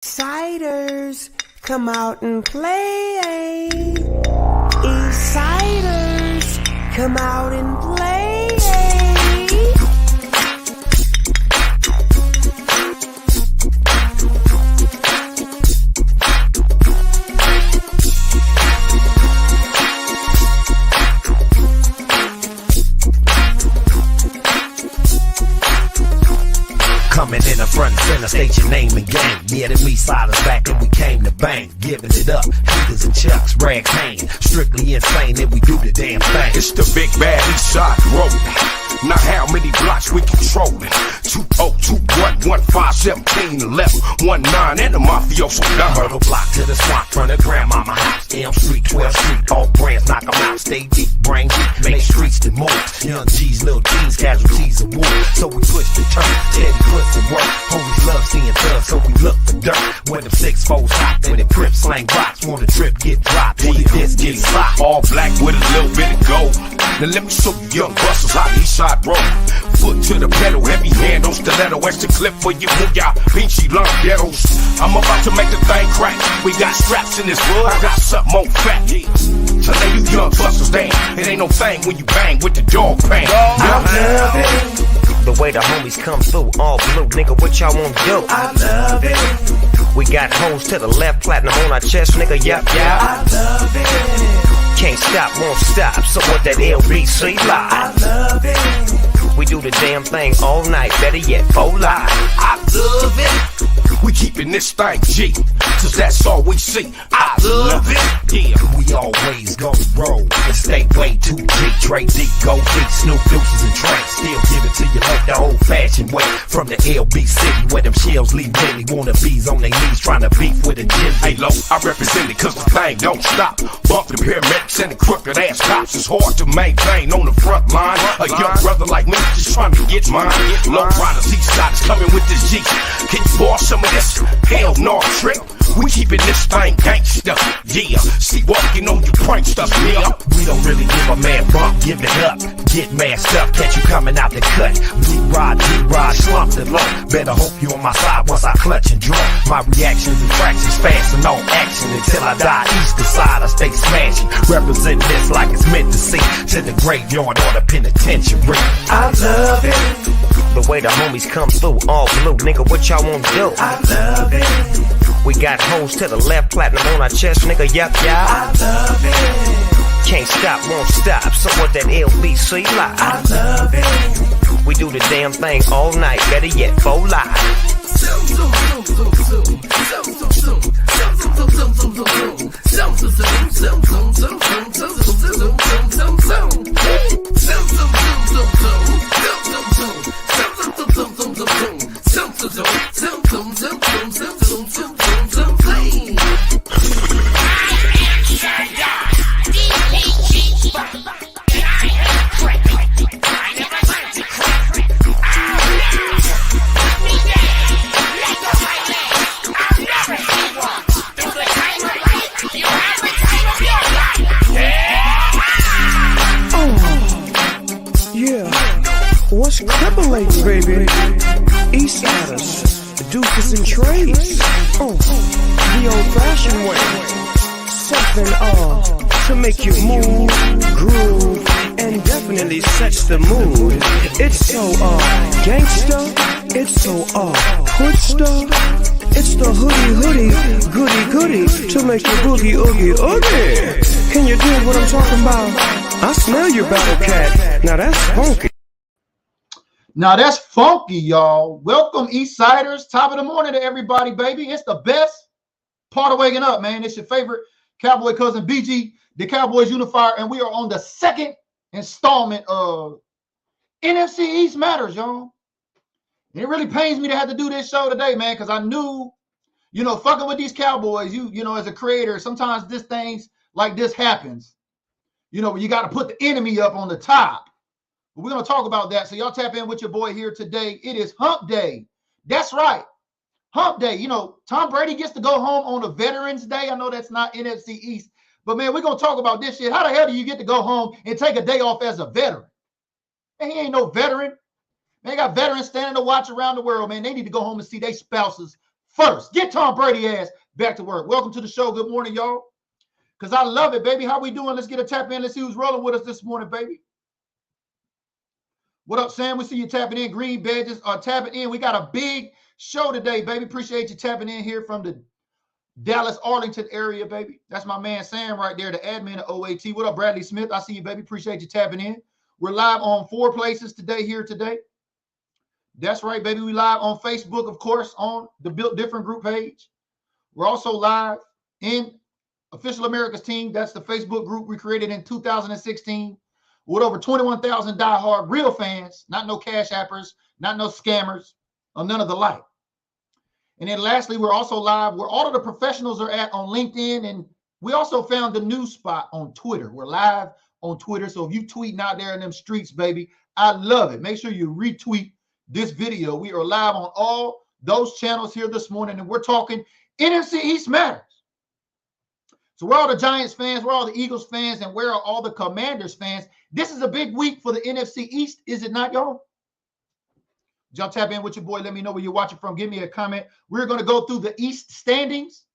Eastsiders, come out and play. Eastsiders, come out and play. Coming in the front and center, state your name and game. Yeah, the Eastsiders back and we came to bang. Giving it up, Heaters and Chucks, Brad Kane. Strictly insane and we do the damn thing. It's the big bad Eastside Road. Now how many blocks we controlling? 202115171119 and the mafioso down. Myrtle block to the swamp, front of grandmama house. Elm Street, 12th Street, all brands knock 'em out. Stay deep, brain deep, make streets the moves. Young G's, little G's, casualties of war. So we push the turn, Teddy puts the work. Homies love seeing thugs, so we look for dirt. When them 6-4s hot, when the Crips slang box, when the trip get dropped, when the disc get slot. All black with a little bit of gold. Now let me show you young busters how the Eastside roll. Foot to the pedal, heavy hand on stiletto. Extra clip for you, booyah, pinchy lump ghettos. I'm about to make the thing crack. We got straps in this wood, I got something more fat. So let you young busters damn. It ain't no thing when you bang with the dog pan. I love it. The way the homies come through, all blue, nigga, what y'all wanna do? I love it. We got hoes to the left, platinum on our chest, nigga, yep, yep. I love it. Can't stop, won't stop, so what that LBC I live. love it. We do the damn thing all night, better yet, full live. I love it. We keeping this thing G, cause that's all we see. I love it. Yeah, we always go roll and stay way too deep. Trade deep, go deep, Snoop Deuces and Trank. Still give it to you like the old-fashioned way. From the LB City where them shells leave really wannabes on their knees trying to beef with a gym. Hey, low, I represent it cause the thing don't stop. Bump the paramedics and the crooked ass cops. It's hard to maintain on the front line. A young brother like me just trying to get mine. Low riders, Eastsiders coming with this G. Can you borrow some of this? Hell no, trick. We keeping this thing gangsta, yeah. See, walking on you pranksters, yeah. We don't really give a man bump, give it up. Get masked up, catch you coming out the cut. We ride, slump the low. Better hope you on my side once I clutch and draw. My reactions and fractions fast and on action. Until I die, east to side I stay smashing. Represent this like it's meant to see. To the graveyard or the penitentiary. I love it. The way the homies come through, all blue, nigga, what y'all wanna do? I love it. We got hoes to the left, platinum on our chest, nigga, yep, yep. I love it. Can't stop, won't stop, so what that LBC live. I love it. We do the damn thing all night, better yet, full live. What's crippling, baby? Eastsiders, deuces and trays. The old-fashioned way. Something to make you move, groove, and definitely sets the mood. It's so gangsta. It's so hood stuff. It's the hoodie, goody to make you boogie, oogie. Can you dig what I'm talking about? I smell you, Battle Cat. Now that's funky. Now that's funky, y'all. Welcome, Eastsiders. Top of the morning to everybody, baby. It's the best part of waking up, man. It's your favorite cowboy cousin, BG, the Cowboys Unifier, and we are on the second installment of NFC EAST Matters, y'all. It really pains me to have to do this show today, man, because I knew, fucking with these Cowboys, you know, as a creator, sometimes things like this happens. You got to put the enemy up on the top. But we're going to talk about that. So y'all tap in with your boy here today. It is Hump Day. That's right. Hump Day. Tom Brady gets to go home on a Veterans Day. I know that's not NFC East. But, man, we're going to talk about this shit. How the hell do you get to go home and take a day off as a veteran? Man, he ain't no veteran. They got veterans standing to watch around the world, man. They need to go home and see their spouses first. Get Tom Brady ass back to work. Welcome to the show. Good morning, y'all. Because I love it, baby. How we doing? Let's get a tap in. Let's see who's rolling with us this morning, baby. What up, Sam? We see you tapping in. Green badges are tapping in. We got a big show today, baby. Appreciate you tapping in here from the Dallas, Arlington area, baby. That's my man Sam right there, the admin of OAT. What up, Bradley Smith? I see you, baby. Appreciate you tapping in. We're live on 4 places today. That's right, baby. We live on Facebook, of course, on the Built Different group page. We're also live in Official America's Team. That's the Facebook group we created in 2016 with over 21,000 diehard real fans, not no cash appers, not no scammers, or none of the like. And then lastly, we're also live where all of the professionals are at on LinkedIn. And we also found the new spot on Twitter. We're live on Twitter. So if you tweeting out there in them streets, baby, I love it. Make sure you retweet this video. We are live on all those channels here this morning. And we're talking NFC East Matters. So where are all the Giants fans? Where are all the Eagles fans? And where are all the Commanders fans? This is a big week for the NFC East. Is it not, y'all? Y'all tap in with your boy. Let me know where you're watching from. Give me a comment. We're going to go through the East standings.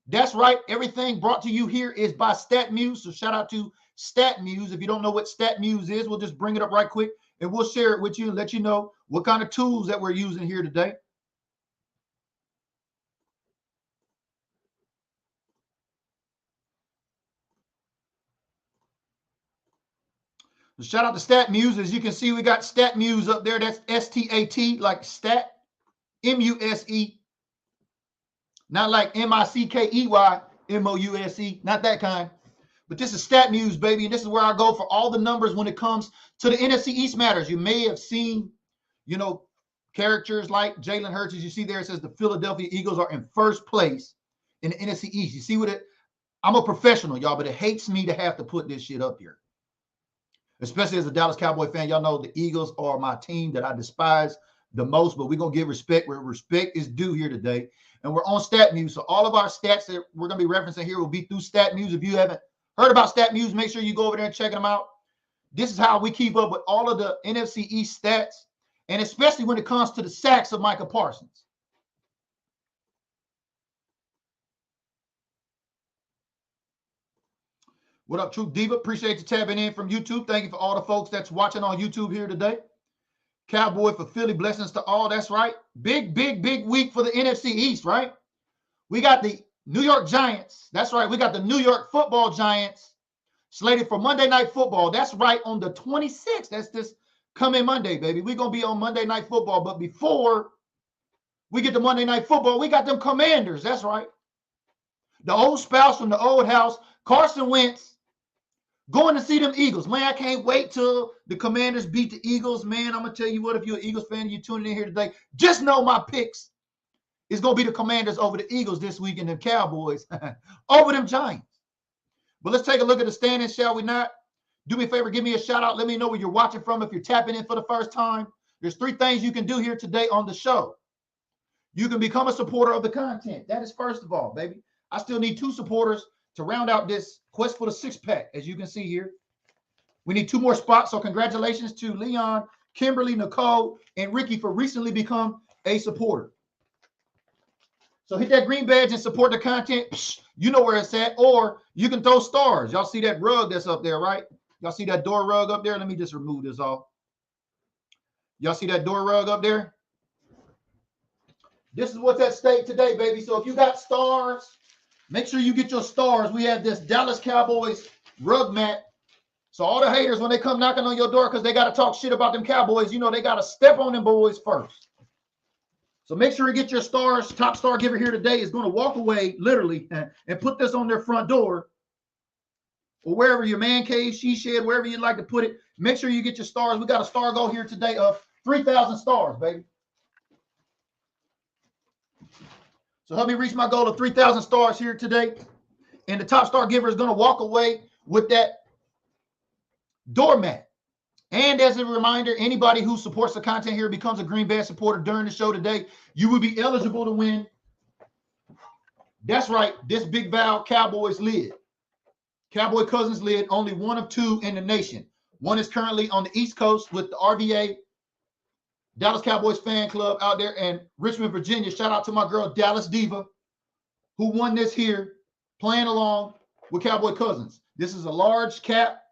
That's right. Everything brought to you here is by StatMuse. So shout out to StatMuse. If you don't know what StatMuse is, we'll just bring it up right quick and we'll share it with you and let you know what kind of tools that we're using here today. Shout out to StatMuse. As you can see, we got StatMuse up there. That's S-T-A-T, like stat, M-U-S-E. Not like M-I-C-K-E-Y, M-O-U-S-E. Not that kind. But this is StatMuse, baby. And this is where I go for all the numbers when it comes to the NFC East Matters. You may have seen, characters like Jalen Hurts. As you see there, it says the Philadelphia Eagles are in first place in the NFC East. You see what it? I'm a professional, y'all, but it hates me to have to put this shit up here. Especially as a Dallas Cowboy fan, y'all know the Eagles are my team that I despise the most, but we're going to give respect where respect is due here today. And we're on StatMuse. So all of our stats that we're going to be referencing here will be through StatMuse. If you haven't heard about StatMuse, make sure you go over there and check them out. This is how we keep up with all of the NFC East stats, and especially when it comes to the sacks of Micah Parsons. What up, Truth Diva? Appreciate you tapping in from YouTube. Thank you for all the folks that's watching on YouTube here today. Cowboy for Philly, blessings to all. That's right. Big week for the NFC East, right? We got the New York Giants. That's right. We got the New York Football Giants slated for Monday Night Football. That's right, on the 26th. That's this coming Monday, baby. We're going to be on Monday Night Football. But before we get to Monday Night Football, we got them Commanders. That's right. The old spouse from the old house, Carson Wentz, going to see them Eagles. Man, I can't wait till the Commanders beat the Eagles. Man, I'm going to tell you what, if you're an Eagles fan and you're tuning in here today, just know my picks is going to be the Commanders over the Eagles this week and the Cowboys over them Giants. But let's take a look at the standings, shall we not? Do me a favor, give me a shout out. Let me know where you're watching from. If you're tapping in for the first time, there's 3 things you can do here today on the show. You can become a supporter of the content. That is first of all, baby. I still need 2 supporters to round out this quest for the 6-pack, as you can see here. We need 2 more spots, so congratulations to Leon, Kimberly, Nicole, and Ricky for recently become a supporter. So hit that green badge and support the content. Psh, you know where it's at, or you can throw stars. Y'all see that rug that's up there, right? Y'all see that door rug up there? Let me just remove this off. Y'all see that door rug up there? This is what's at stake today, baby. So if you got stars, make sure you get your stars. We have this Dallas Cowboys rug mat. So all the haters, when they come knocking on your door because they got to talk shit about them Cowboys, they got to step on them boys first. So make sure you get your stars. Top star giver here today is going to walk away, literally, and put this on their front door or wherever, your man cave, she shed, wherever you'd like to put it. Make sure you get your stars. We got a star goal here today of 3,000 stars, baby. So help me reach my goal of 3,000 stars here today. And the top star giver is going to walk away with that doormat. And as a reminder, anybody who supports the content here becomes a Green Badge supporter during the show today, you will be eligible to win. That's right, this Big Val Cowboys lid. Cowboy Cousins lid, only 1 of 2 in the nation. One is currently on the East Coast with the RVA Dallas Cowboys fan club out there in Richmond, Virginia. Shout out to my girl, Dallas Diva, who won this here, playing along with Cowboy Cousins. This is a large cap.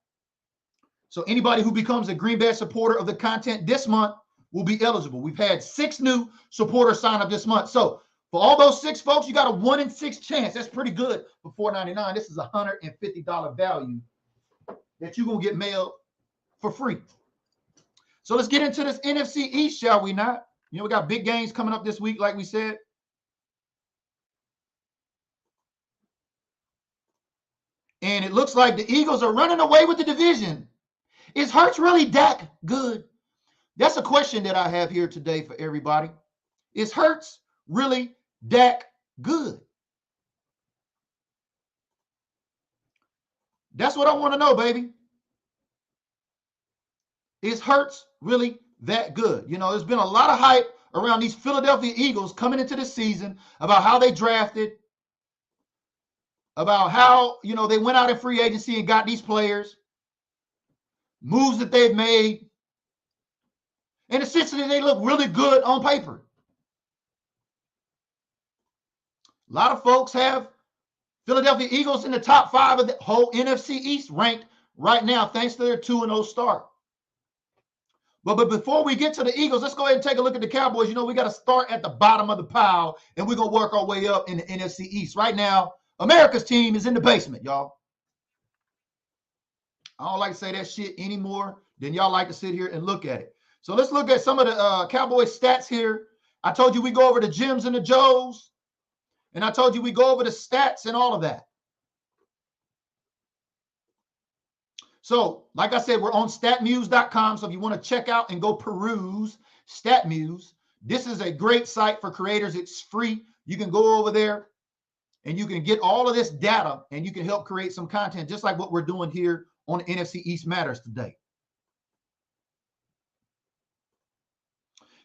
So anybody who becomes a Green Bay supporter of the content this month will be eligible. We've had 6 new supporters sign up this month. So for all those 6 folks, you got a 1 in 6 chance. That's pretty good for $4.99. This is a $150 value that you're going to get mailed for free. So let's get into this NFC East, shall we not? You know, we got big games coming up this week, like we said. And it looks like the Eagles are running away with the division. Is Hurts really that good? That's a question that I have here today for everybody. Is Hurts really that good? That's what I want to know, baby. Is Hurts really that good? You know, there's been a lot of hype around these Philadelphia Eagles coming into the season about how they drafted, about how, you know, they went out in free agency and got these players, moves that they've made, and essentially they look really good on paper. A lot of folks have Philadelphia Eagles in the top 5 of the whole NFC East ranked right now, thanks to their 2-0 start. But before we get to the Eagles, let's go ahead and take a look at the Cowboys. You know, we got to start at the bottom of the pile, and we're going to work our way up in the NFC East. Right now, America's team is in the basement, y'all. I don't like to say that shit anymore than y'all like to sit here and look at it. So let's look at some of the Cowboys stats here. I told you we go over the Jims and the Joes, and I told you we go over the stats and all of that. So, like I said, we're on statmuse.com. So if you want to check out and go peruse StatMuse, this is a great site for creators. It's free. You can go over there and you can get all of this data and you can help create some content, just like what we're doing here on NFC East Matters today.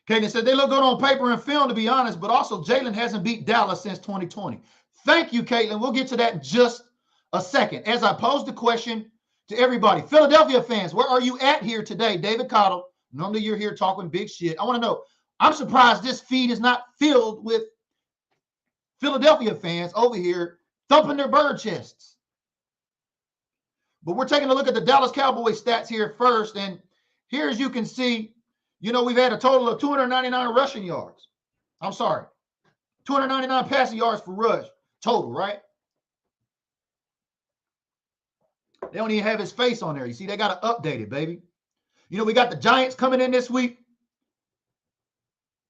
Caitlin said they look good on paper and film, to be honest, but also Jalen hasn't beat Dallas since 2020. Thank you, Caitlin. We'll get to that in just a second. As I pose the question to everybody, Philadelphia fans, where are you at here today? David Cottle, normally you're here talking big shit. I want to know, I'm surprised this feed is not filled with Philadelphia fans over here thumping their bird chests. But we're taking a look at the Dallas Cowboys stats here first. And here, as you can see, you know, we've had a total of 299 rushing yards. I'm sorry, 299 passing yards for rush total, right? They don't even have his face on there. You see, they got to update it, baby. You know, we got the Giants coming in this week.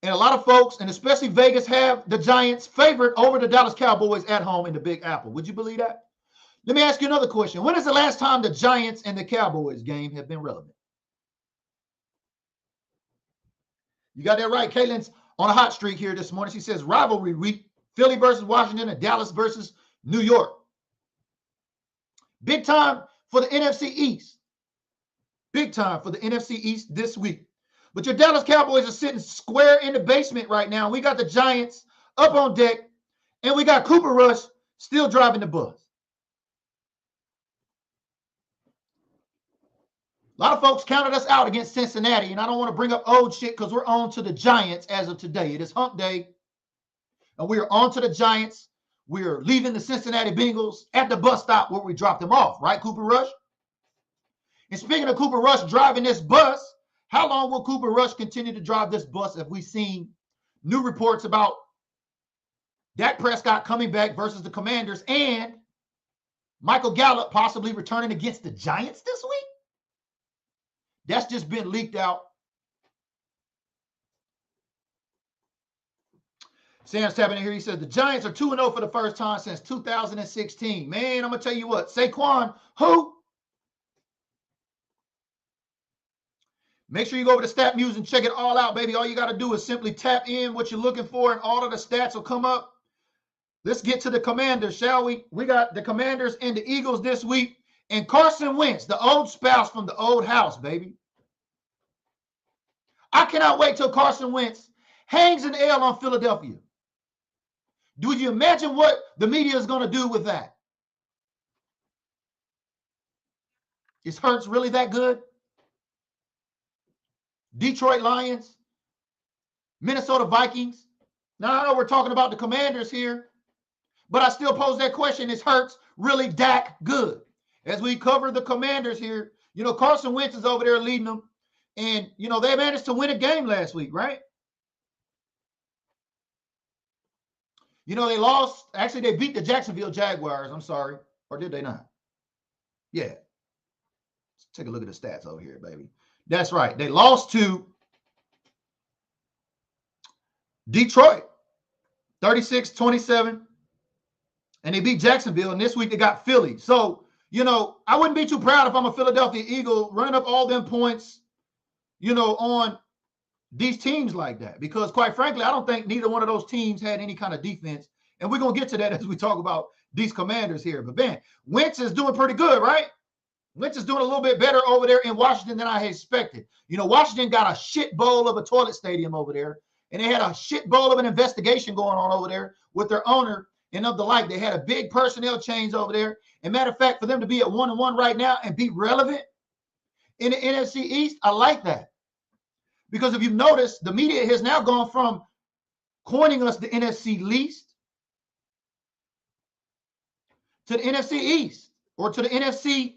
And a lot of folks, and especially Vegas, have the Giants favored over the Dallas Cowboys at home in the Big Apple. Would you believe that? Let me ask you another question. When is the last time the Giants and the Cowboys game have been relevant? You got that right. Caitlin's on a hot streak here this morning. She says rivalry week, Philly versus Washington and Dallas versus New York. Big time for the NFC East. Big time for the NFC East this week. But your Dallas Cowboys are sitting square in the basement right now. We got the Giants up on deck, and we got Cooper Rush still driving the bus. A lot of folks counted us out against Cincinnati, and I don't want to bring up old shit because we're on to the Giants as of today. It is hump day, and we are on to the Giants. We're leaving the Cincinnati Bengals at the bus stop where we dropped them off, right, Cooper Rush? And speaking of Cooper Rush driving this bus, how long will Cooper Rush continue to drive this bus? Have we seen new reports about Dak Prescott coming back versus the Commanders and Michael Gallup possibly returning against the Giants this week? That's just been leaked out. Sam's tapping in here. He says the Giants are 2-0 for the first time since 2016. Man, I'm going to tell you what. Saquon WHO? Make sure you go over to StatMuse and check it all out, baby. All you got to do is simply tap in what you're looking for, and all of the stats will come up. Let's get to the Commanders, shall we? We got the Commanders and the Eagles this week. And Carson Wentz, the old spouse from the old house, baby. I cannot wait till Carson Wentz hangs an L on Philadelphia. Do you imagine what the media is going to do with that? Is Hurts really that good? Detroit Lions Minnesota Vikings. Now, I know we're talking about the Commanders here, but I still pose that question. Is Hurts really that good? As we cover the Commanders here, you know, Carson Wentz is over there leading them. And, you know, they managed to win a game last week, right? You know, they lost. Actually, they beat the Jacksonville Jaguars. I'm sorry. Or did they not? Yeah. Let's take a look at the stats over here, baby. That's right. They lost to Detroit, 36-27. And they beat Jacksonville. And this week they got Philly. So, you know, I wouldn't be too proud if I'm a Philadelphia Eagle running up all them points, you know, on these teams like that. Because quite frankly, I don't think neither one of those teams had any kind of defense. And we're going to get to that as we talk about these Commanders here. But man, Wentz is doing pretty good, right? Wentz is doing a little bit better over there in Washington than I had expected. You know, Washington got a shit bowl of a toilet stadium over there. And they had a shit bowl of an investigation going on over there with their owner and of the like. They had a big personnel change over there. And matter of fact, for them to be at 1-1 right now and be relevant in the NFC East, I like that. Because if you've noticed, the media has now gone from coining us the NFC Least to the NFC East, or to the NFC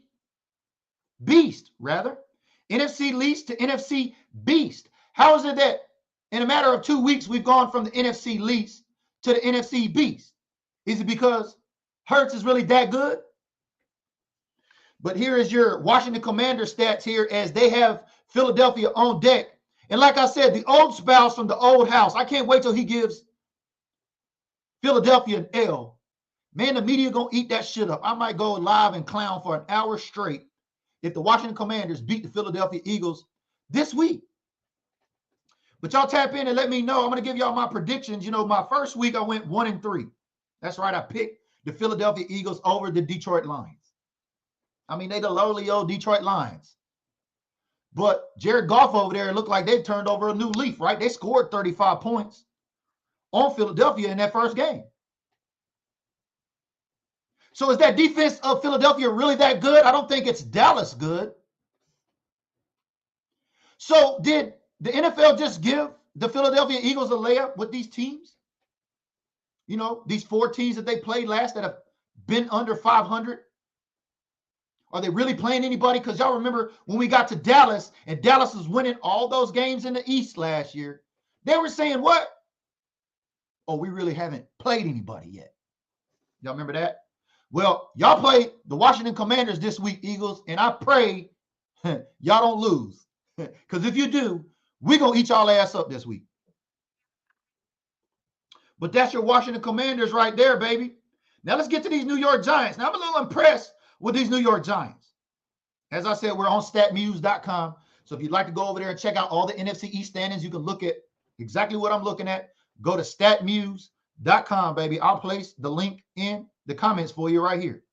Beast, rather. NFC Least to NFC Beast. How is it that in a matter of 2 weeks, we've gone from the NFC Least to the NFC Beast? Is it because Hurts is really that good? But here is your Washington Commanders stats here as they have Philadelphia on deck. And like I said, the old spouse from the old house, I can't wait till he gives Philadelphia an L. Man, the media going to eat that shit up. I might go live and clown for an hour straight if the Washington Commanders beat the Philadelphia Eagles this week. But y'all tap in and let me know. I'm going to give y'all my predictions. You know, my first week I went 1-3. That's right. I picked the Philadelphia Eagles over the Detroit Lions. I mean, they the lowly old Detroit Lions. But Jared Goff over there looked like they turned over a new leaf, right? They scored 35 points on Philadelphia in that first game. So is that defense of Philadelphia really that good? I don't think it's Dallas good. So did the NFL just give the Philadelphia Eagles a layup with these teams? You know, these 4 teams that they played last that have been under 500? Are they really playing anybody? Because y'all remember when we got to Dallas and Dallas was winning all those games in the East last year, they were saying what? Oh, we really haven't played anybody yet. Y'all remember that? Well, y'all played the Washington Commanders this week, Eagles, and I pray y'all don't lose. Because if you do, we're going to eat y'all ass up this week. But that's your Washington Commanders right there, baby. Now let's get to these New York Giants. Now I'm a little impressed with these New York Giants. As I said, we're on statmuse.com. So if you'd like to go over there and check out all the NFC East standings, you can look at exactly what I'm looking at. Go to statmuse.com, baby. I'll place the link in the comments for you right here.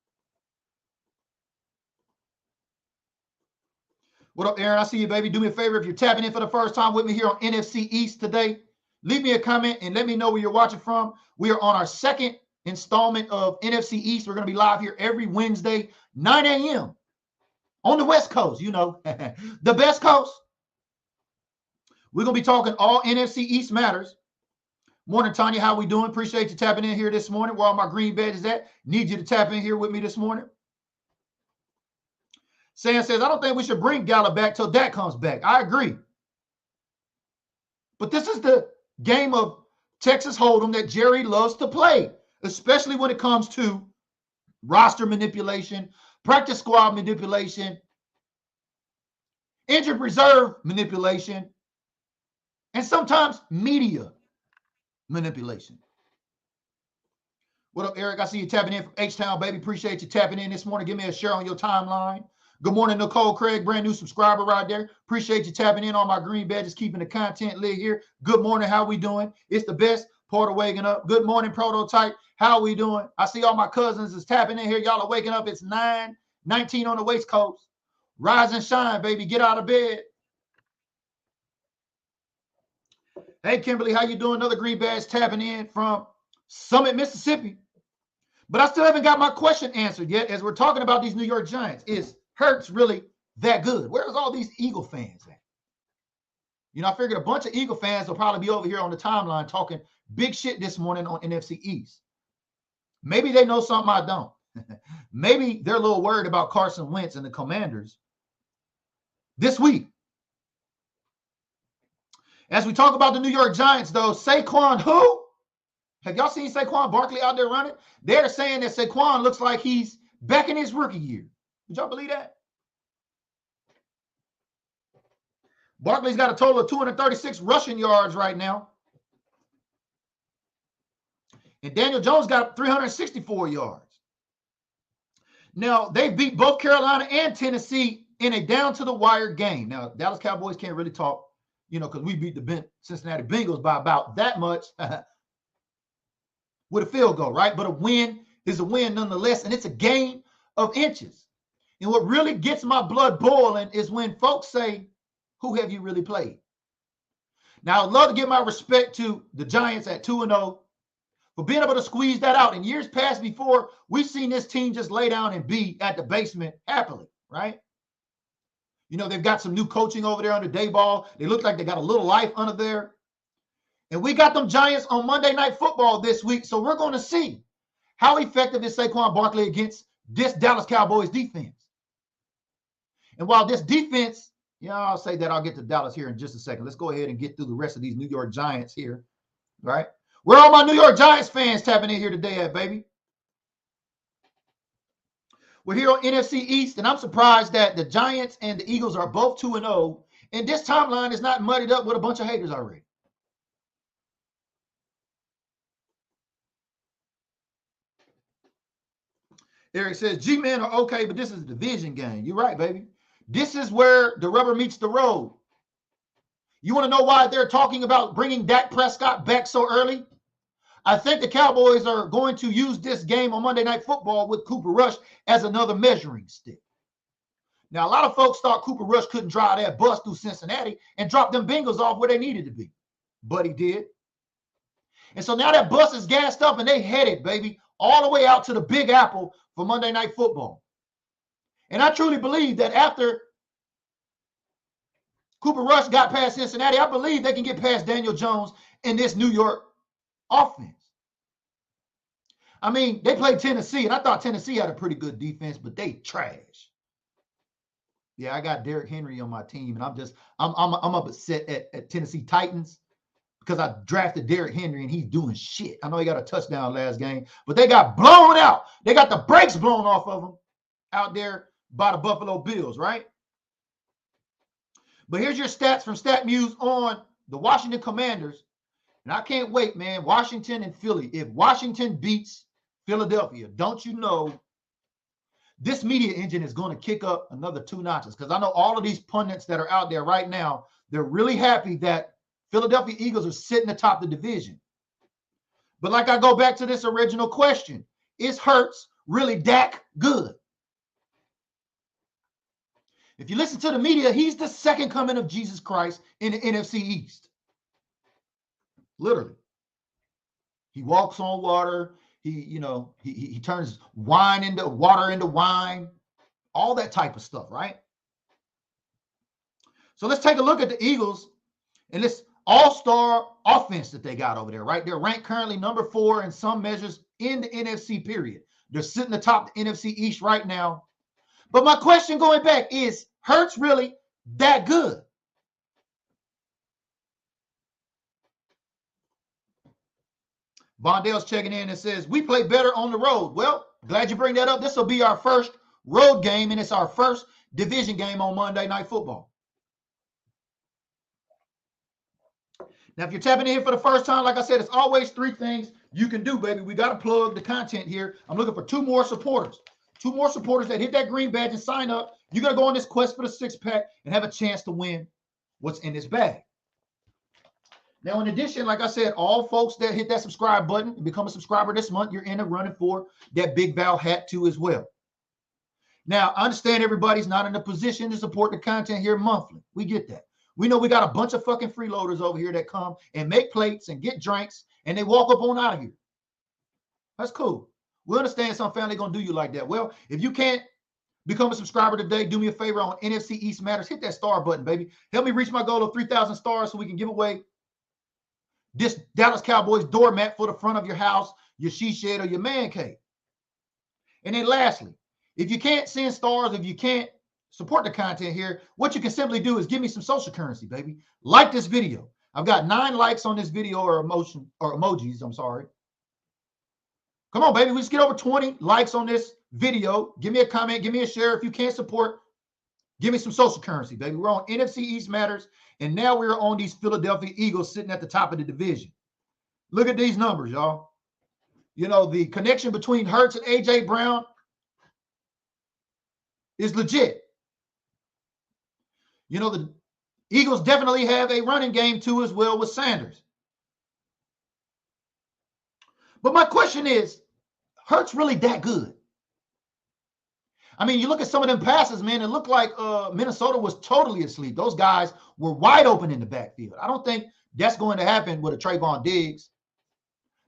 What up, Aaron? I see you, baby. Do me a favor. If you're tapping in for the first time with me here on NFC East today, leave me a comment and let me know where you're watching from. We are on our second installment of NFC East. We're going to be live here every Wednesday, 9 a.m. on the West Coast, you know, the best coast. We're going to be talking all NFC East matters. Morning, Tanya. How we doing? Appreciate you tapping in here this morning. Where all my green badges at? Need you to tap in here with me this morning. Sam says, I don't think we should bring Gallup back till Dak comes back. I agree. But this is the game of Texas Hold'em that Jerry loves to play, especially when it comes to roster manipulation, practice squad manipulation, injured reserve manipulation, and sometimes media manipulation. What up, Eric? I see you tapping in from H-Town, baby. Appreciate you tapping in this morning. Give me a share on your timeline. Good morning, Nicole Craig, brand new subscriber right there. Appreciate you tapping in on my green badges, keeping the content lit here. Good morning. How we doing? It's the best part of waking up. Good morning, Prototype. How we doing? I see all my cousins is tapping in here. Y'all are waking up. It's 9:19 on the West Coast. Rise and shine, baby. Get out of bed. Hey, Kimberly, how you doing? Another green badge tapping in from Summit, Mississippi. But I still haven't got my question answered yet as we're talking about these New York Giants. Is Hurts really that good? Where's all these Eagle fans at? You know, I figured a bunch of Eagle fans will probably be over here on the timeline talking big shit this morning on NFC East. Maybe they know something I don't. Maybe they're a little worried about Carson Wentz and the Commanders this week. As we talk about the New York Giants, though, Saquon WHO? Have y'all seen Saquon Barkley out there running? They're saying that Saquon looks like he's back in his rookie year. Did y'all believe that? Barkley's got a total of 236 rushing yards right now. And Daniel Jones got 364 yards. Now, they beat both Carolina and Tennessee in a down-to-the-wire game. Now, Dallas Cowboys can't really talk, you know, because we beat the Cincinnati Bengals by about that much with a field goal, right? But a win is a win nonetheless, and it's a game of inches. And what really gets my blood boiling is when folks say, who have you really played? Now, I'd love to give my respect to the Giants at 2-0 for being able to squeeze that out. In years past before, we've seen this team just lay down and be at the basement happily, right? You know, they've got some new coaching over there under Dayball. They look like they got a little life under there. And we got them Giants on Monday Night Football this week, so we're going to see how effective is Saquon Barkley against this Dallas Cowboys defense. And while this defense, I'll say that I'll get to Dallas here in just a second. Let's go ahead and get through the rest of these New York Giants here, right? Where are my New York Giants fans tapping in here today at, baby? We're here on NFC East, and I'm surprised that the Giants and the Eagles are both 2-0, and this timeline is not muddied up with a bunch of haters already. Eric says, G-Men are okay, but this is a division game. You're right, baby. This is where the rubber meets the road. You want to know why they're talking about bringing Dak Prescott back so early? I think the Cowboys are going to use this game on Monday Night Football with Cooper Rush as another measuring stick. Now, a lot of folks thought Cooper Rush couldn't drive that bus through Cincinnati and drop them Bengals off where they needed to be. But he did. And so now that bus is gassed up and they headed, baby, all the way out to the Big Apple for Monday Night Football. And I truly believe that after Cooper Rush got past Cincinnati, I believe they can get past Daniel Jones in this New York offense. I mean, they played Tennessee, and I thought Tennessee had a pretty good defense, but they trash. Yeah, I got Derrick Henry on my team, and I'm upset at Tennessee Titans because I drafted Derrick Henry, and he's doing shit. I know he got a touchdown last game, but they got blown out. They got the brakes blown off of them out there by the Buffalo Bills, right? But here's your stats from StatMuse on the Washington Commanders. And I can't wait, man. Washington and Philly. If Washington beats Philadelphia, don't you know this media engine is going to kick up another 2 notches? Because I know all of these pundits that are out there right now, they're really happy that Philadelphia Eagles are sitting atop the division. But like I go back to this original question, is Hurts really Dak good? If you listen to the media, he's the second coming of Jesus Christ in the NFC East. Literally. He walks on water. He turns wine into water into wine. All that type of stuff, right? So let's take a look at the Eagles and this all-star offense that they got over there, right? They're ranked currently number 4 in some measures in the NFC, period. They're sitting atop the NFC East right now. But my question going back is, Hurts really that good? Bondale's checking in and says, we play better on the road. Well, glad you bring that up. This will be our first road game, and it's our first division game on Monday Night Football. Now, if you're tapping in here for the first time, like I said, it's always 3 things you can do, baby. We got to plug the content here. I'm looking for 2 more supporters. 2 more supporters that hit that green badge and sign up. You're going to go on this quest for the 6-pack and have a chance to win what's in this bag. Now, in addition, like I said, all folks that hit that subscribe button and become a subscriber this month, you're in a running for that Big Val hat too as well. Now, I understand everybody's not in a position to support the content here monthly. We get that. We know we got a bunch of fucking freeloaders over here that come and make plates and get drinks, and they walk up on out of here. That's cool. We understand some family going to do you like that. Well, if you can't Become a subscriber today. Do me a favor on NFC East Matters. Hit that star button, baby. Help me reach my goal of 3,000 stars so we can give away this Dallas Cowboys doormat for the front of your house, your she shed, or your man cave. And then lastly, if you can't send stars, if you can't support the content here, what you can simply do is give me some social currency, baby. Like this video. I've got 9 likes on this video or emojis, I'm sorry. Come on, baby. We just get over 20 likes on this video. Give me a comment. Give me a share. If you can't support, give me some social currency, baby. We're on NFC East Matters, and now we're on these Philadelphia Eagles sitting at the top of the division. Look at these numbers, y'all. You know, the connection between Hurts and A.J. Brown is legit. You know, the Eagles definitely have a running game too as well with Sanders. But my question is, Hurts really that good? I mean, you look at some of them passes, man, it looked like Minnesota was totally asleep. Those guys were wide open in the backfield. I don't think that's going to happen with a Trayvon Diggs.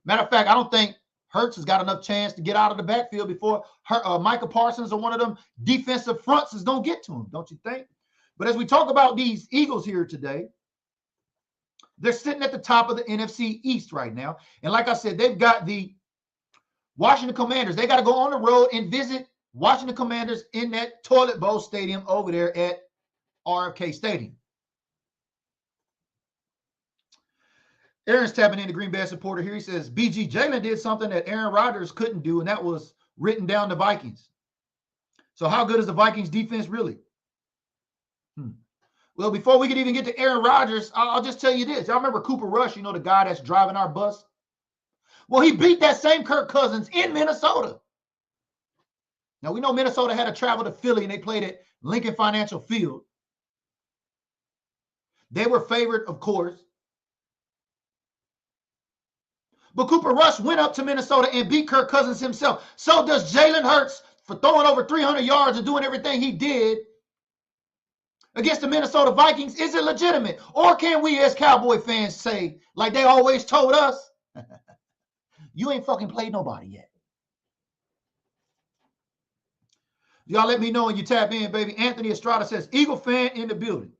Matter of fact, I don't think Hurts has got enough chance to get out of the backfield before Micah Parsons or one of them defensive fronts is going to get to him, don't you think? But as we talk about these Eagles here today, they're sitting at the top of the NFC East right now. And like I said, they've got the Washington Commanders. They got to go on the road and visit Washington Commanders in that toilet bowl stadium over there at RFK Stadium. Aaron's tapping in, the Green Bay supporter here. He says, BG, Jalen did something that Aaron Rodgers couldn't do, and that was written down the Vikings. So how good is the Vikings defense really? Well, before we could even get to Aaron Rodgers, I'll just tell you this. Y'all remember Cooper Rush, you know, the guy that's driving our bus? Well, he beat that same Kirk Cousins in Minnesota. Now, we know Minnesota had to travel to Philly, and they played at Lincoln Financial Field. They were favored, of course. But Cooper Rush went up to Minnesota and beat Kirk Cousins himself. So does Jalen Hurts for throwing over 300 yards and doing everything he did against the Minnesota Vikings. Is it legitimate? Or can we as Cowboy fans say, like they always told us, you ain't fucking played nobody yet? Y'all let me know when you tap in, baby. Anthony Estrada says, Eagle fan in the building.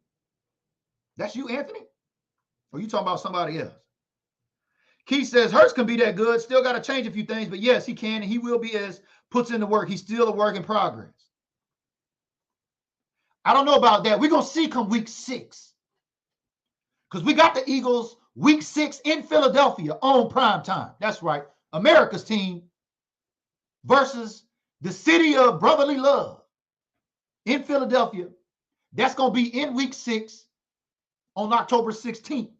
That's you, Anthony? Or you talking about somebody else? Keith says, Hurts can be that good. Still got to change a few things, but yes, he can, and he will be as puts in the work. He's still a work in progress. I don't know about that. We're going to see come week 6. Because we got the Eagles week 6 in Philadelphia on prime time. That's right. America's team versus the city of brotherly love in Philadelphia. That's going to be in week 6 on October 16th.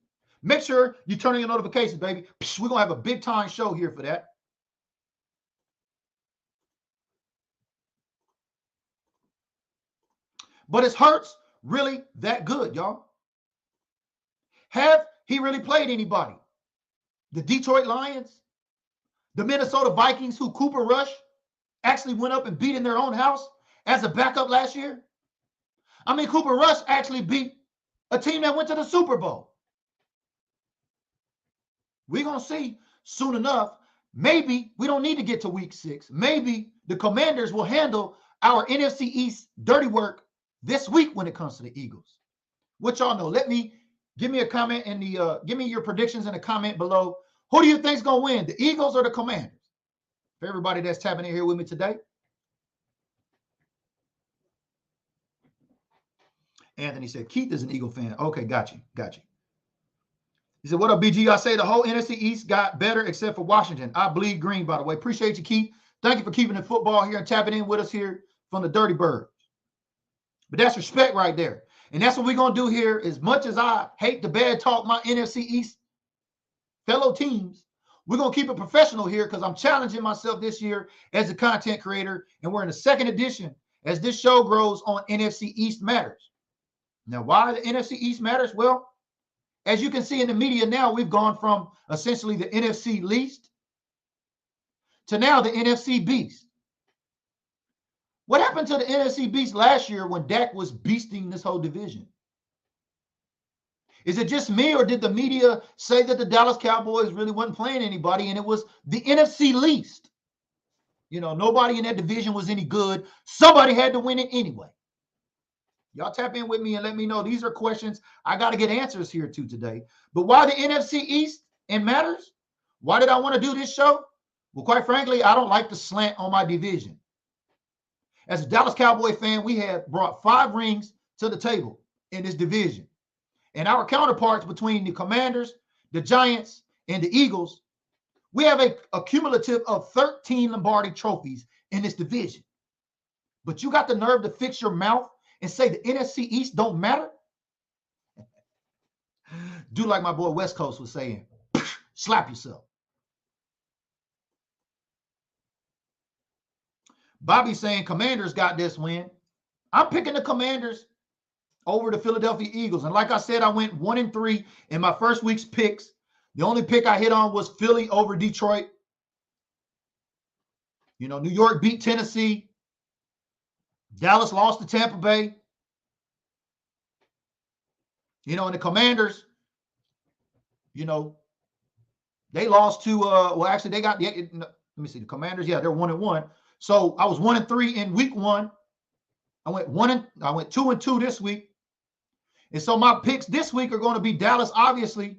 Make sure you turn on your notifications, baby. We're going to have a big time show here for that. But is Hurts really that good, y'all? Have he really played anybody? The Detroit Lions? The Minnesota Vikings, who Cooper Rush actually went up and beat in their own house as a backup last year? I mean, Cooper Rush actually beat a team that went to the Super Bowl. We're going to see soon enough. Maybe we don't need to get to week 6. Maybe the Commanders will handle our NFC East dirty work this week when it comes to the Eagles. What y'all know? Give me a comment in the give me your predictions in the comment below. Who do you think's gonna win, the Eagles or the Commanders? For everybody that's tapping in here with me today. Anthony said Keith is an Eagle fan. Okay, got you. He said, what up, BG? I say the whole NFC East got better except for Washington. I bleed green, by the way. Appreciate you, Keith. Thank you for keeping the football here and tapping in with us here from the Dirty Birds. But that's respect right there. And that's what we're going to do here. As much as I hate to bad talk my NFC East fellow teams, we're going to keep it professional here because I'm challenging myself this year as a content creator. And we're in the 2nd edition as this show grows on NFC East Matters. Now, why the NFC East Matters? Well, as you can see in the media now, we've gone from essentially the NFC Least to now the NFC Beast. What happened to the NFC Beast last year when Dak was beasting this whole division? Is it just me, or did the media say that the Dallas Cowboys really wasn't playing anybody and it was the NFC Least? You know, nobody in that division was any good. Somebody had to win it anyway. Y'all tap in with me and let me know. These are questions I got to get answers here to today. But why the NFC East and matters? Why did I want to do this show? Well, quite frankly, I don't like to slant on my division. As a Dallas Cowboy fan, we have brought 5 rings to the table in this division. And our counterparts between the Commanders, the Giants, and the Eagles, we have a cumulative of 13 Lombardi trophies in this division. But you got the nerve to fix your mouth and say the NFC East don't matter? Do like my boy West Coast was saying, slap yourself. Bobby's saying Commanders got this win. I'm picking the Commanders over the Philadelphia Eagles. And like I said, I went 1-3 in my first week's picks. The only pick I hit on was Philly over Detroit. You know, New York beat Tennessee. Dallas lost to Tampa Bay. You know, and the Commanders, you know, they lost to, well, actually, they got, let me see, the Commanders, yeah, they're 1-1. So I was 1-3 in week 1. I went 2-2 this week. And so my picks this week are going to be Dallas, obviously,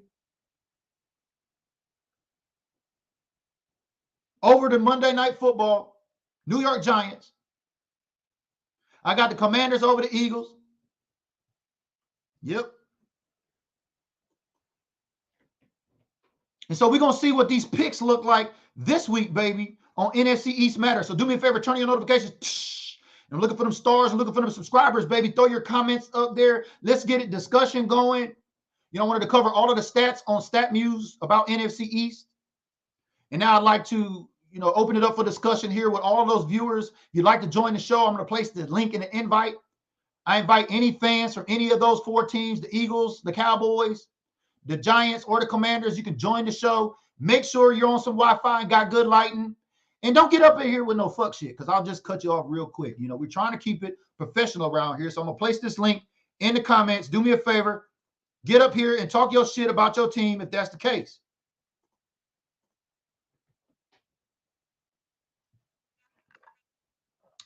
over the Monday Night Football, New York Giants. I got the Commanders over the Eagles. Yep. And so we're going to see what these picks look like this week, baby, on NFC East Matters. So do me a favor, turn on your notifications. And I'm looking for them stars. I'm looking for them subscribers, baby. Throw your comments up there. Let's get it discussion going. You know, I wanted to cover all of the stats on StatMuse about NFC East. And now I'd like to, you know, open it up for discussion here with all of those viewers. If you'd like to join the show, I'm going to place the link in the invite. I invite any fans from any of those 4 teams, the Eagles, the Cowboys, the Giants, or the Commanders. You can join the show. Make sure you're on some Wi-Fi and got good lighting. And don't get up in here with no fuck shit, because I'll just cut you off real quick. You know, we're trying to keep it professional around here. So I'm going to place this link in the comments. Do me a favor. Get up here and talk your shit about your team if that's the case.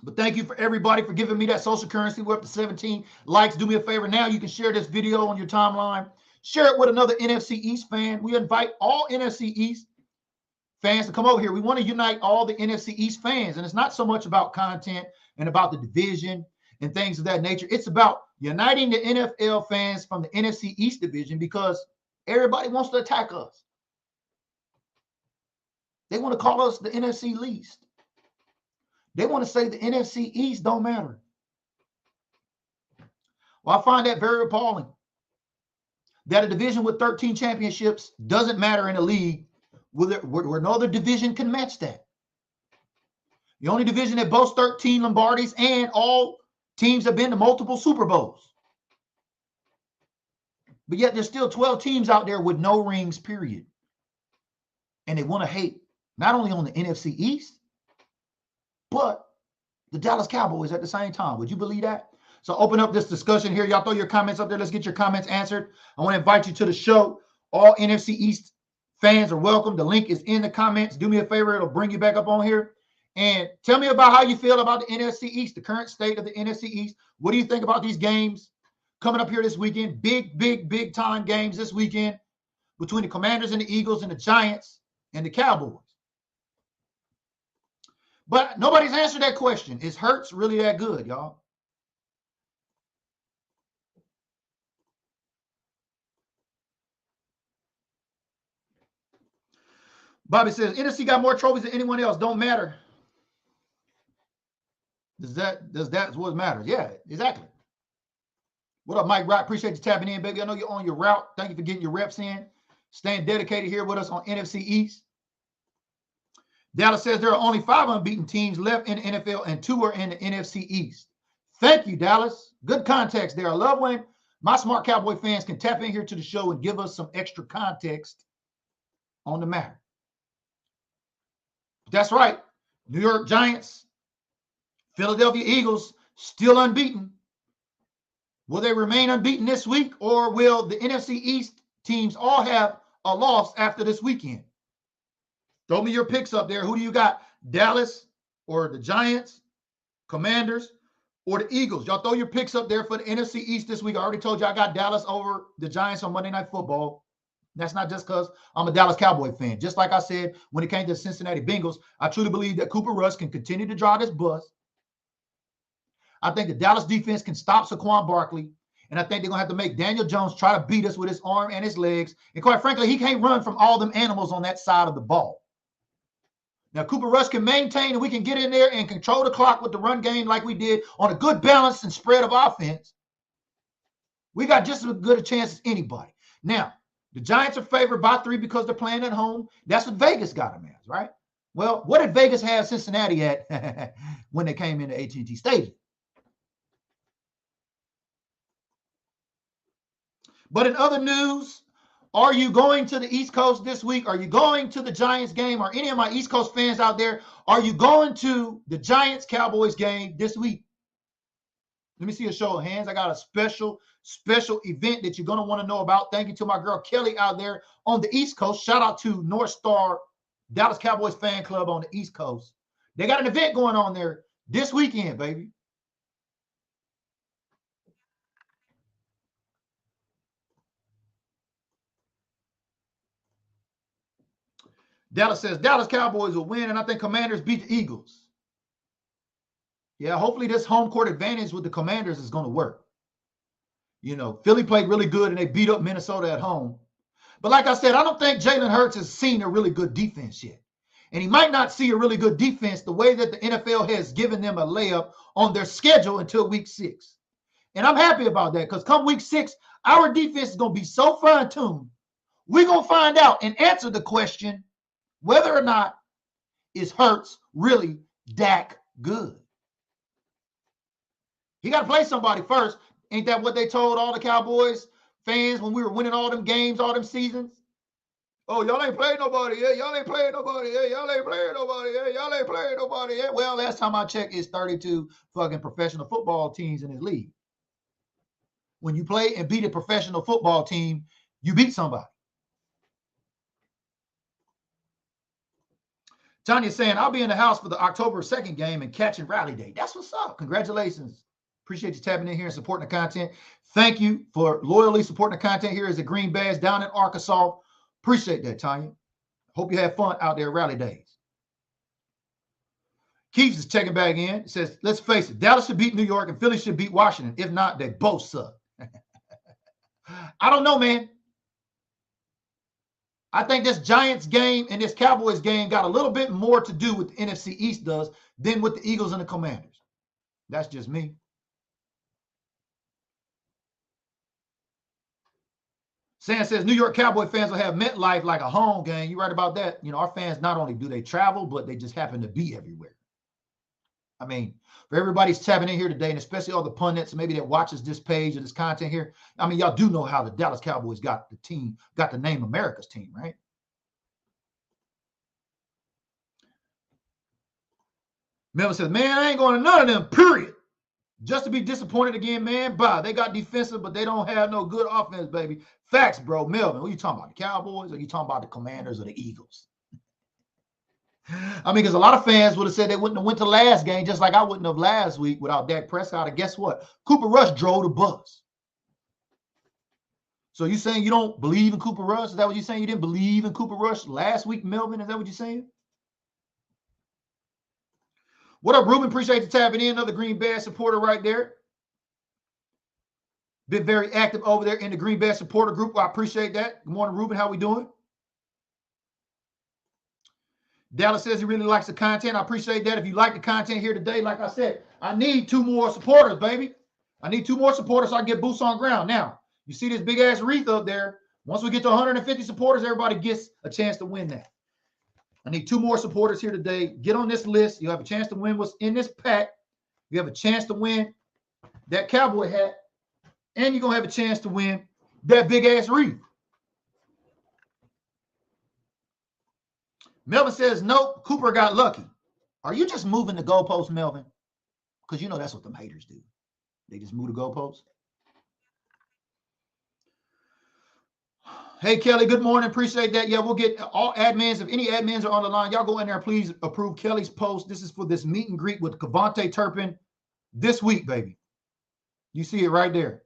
But thank you for everybody for giving me that social currency. We're up to 17 likes. Do me a favor. Now you can share this video on your timeline. Share it with another NFC East fan. We invite all NFC East fans to come over here. We want to unite all the NFC East fans. And it's not so much about content and about the division and things of that nature. It's about uniting the NFL fans from the NFC East division, because everybody wants to attack us. They want to call us the NFC Least. They want to say the NFC East don't matter. Well, I find that very appalling, that a division with 13 championships doesn't matter in a league where no other division can match that. The only division that boasts 13 Lombardis, and all teams have been to multiple Super Bowls. But yet there's still 12 teams out there with no rings, period. And they want to hate not only on the NFC East, but the Dallas Cowboys at the same time. Would you believe that? So open up this discussion here. Y'all throw your comments up there. Let's get your comments answered. I want to invite you to the show. All NFC East fans are welcome. The link is in the comments. Do me a favor. It'll bring you back up on here. And tell me about how you feel about the NFC East, the current state of the NFC East. What do you think about these games coming up here this weekend? Big time games this weekend between the Commanders and the Eagles and the Giants and the Cowboys. But nobody's answered that question. Is Hurts really that good, y'all? Bobby says, NFC got more trophies than anyone else. Don't matter. Does that's what matters? Yeah, exactly. What up, Mike Rock? Appreciate you tapping in, baby. I know you're on your route. Thank you for getting your reps in. Staying dedicated here with us on NFC East. Dallas says there are only 5 unbeaten teams left in the NFL, and 2 are in the NFC East. Thank you, Dallas. Good context there. I love when my smart Cowboy fans can tap in here to the show and give us some extra context on the matter. That's right. New York Giants, Philadelphia Eagles, still unbeaten. Will they remain unbeaten this week, or will the NFC East teams all have a loss after this weekend? Throw me your picks up there. Who do you got? Dallas, or the Giants, Commanders, or the Eagles. Y'all throw your picks up there for the NFC East this week. I already told you I got Dallas over the Giants on Monday Night Football. That's not just because I'm a Dallas Cowboy fan. Just like I said, when it came to the Cincinnati Bengals, I truly believe that Cooper Rush can continue to draw this bus. I think the Dallas defense can stop Saquon Barkley. And I think they're going to have to make Daniel Jones try to beat us with his arm and his legs. And quite frankly, he can't run from all them animals on that side of the ball. Now, Cooper Rush can maintain and we can get in there and control the clock with the run game like we did on a good balance and spread of offense. We got just as good a chance as anybody. Now, the Giants are favored by 3 because they're playing at home. That's what Vegas got them as, right? Well, what did Vegas have Cincinnati at when they came into AT&T Stadium? But in other news, are you going to the East Coast this week? Are you going to the Giants game? Or any of my East Coast fans out there, are you going to the Giants-Cowboys game this week? Let me see a show of hands. I got a special event that you're going to want to know about. Thank you to my girl Kelly out there on the East Coast. Shout out to North Star Dallas Cowboys fan club on the East Coast. They got an event going on there this weekend, baby. Dallas says Dallas Cowboys will win, and I think Commanders beat the Eagles. Yeah, hopefully this home court advantage with the Commanders is going to work. You know, Philly played really good, and they beat up Minnesota at home. But like I said, I don't think Jalen Hurts has seen a really good defense yet. And he might not see a really good defense the way that the NFL has given them a layup on their schedule until week 6. And I'm happy about that because come week 6, our defense is going to be so fine-tuned. We're going to find out and answer the question whether or not is Hurts really that good. He got to play somebody first. Ain't that what they told all the Cowboys fans when we were winning all them games, all them seasons? Oh, y'all ain't playing nobody. Yeah, y'all ain't playing nobody. Yeah, y'all ain't playing nobody. Yeah, y'all ain't playing nobody. Yeah. Well, last time I checked, it's 32 fucking professional football teams in this league. When you play and beat a professional football team, you beat somebody. Tanya's saying, I'll be in the house for the October 2nd game and catching Rally Day. That's what's up. Congratulations. Appreciate you tapping in here and supporting the content. Thank you for loyally supporting the content here as the Green Bears down in Arkansas. Appreciate that, Tanya. Hope you have fun out there Rally Days. Keeps is checking back in. It says, let's face it, Dallas should beat New York and Philly should beat Washington. If not, they both suck. I don't know, man. I think this Giants game and this Cowboys game got a little bit more to do with the NFC East does than with the Eagles and the Commanders. That's just me. Sam says New York Cowboy fans will have MetLife like a home game. You're right about that. You know, our fans not only do they travel, but they just happen to be everywhere. I mean, for everybody's tapping in here today, and especially all the pundits, maybe that watches this page or this content here. I mean, y'all do know how the Dallas Cowboys got the name America's team, right? Melvin says, man, I ain't going to none of them, period. Just to be disappointed again, man. Bah, they got defensive, but they don't have no good offense, baby. Facts, bro. Melvin, what are you talking about? The Cowboys or are you talking about the Commanders or the Eagles? I mean, because a lot of fans would have said they wouldn't have went to last game, just like I wouldn't have last week without Dak Prescott. And guess what? Cooper Rush drove the bus. So you saying you don't believe in Cooper Rush? Is that what you're saying? You didn't believe in Cooper Rush last week, Melvin? Is that what you're saying? What up, Ruben? Appreciate you tapping in. Another Green Bay supporter right there. Been very active over there in the Green Bay supporter group. I appreciate that. Good morning, Ruben. How we doing? Dallas says he really likes the content. I appreciate that. If you like the content here today, like I said, I need 2 more supporters, baby. I need 2 more supporters so I can get boots on ground. Now, you see this big-ass wreath up there. Once we get to 150 supporters, everybody gets a chance to win that. I need 2 more supporters here today. Get on this list. You have a chance to win what's in this pack. You have a chance to win that cowboy hat. And you're going to have a chance to win that big-ass wreath. Melvin says, nope, Cooper got lucky. Are you just moving the goalposts, Melvin? Because you know that's what them haters do. They just move the goalposts. Hey, Kelly, good morning. Appreciate that. Yeah, we'll get all admins. If any admins are on the line, y'all go in there. Please approve Kelly's post. This is for this meet and greet with Kevontae Turpin this week, baby. You see it right there.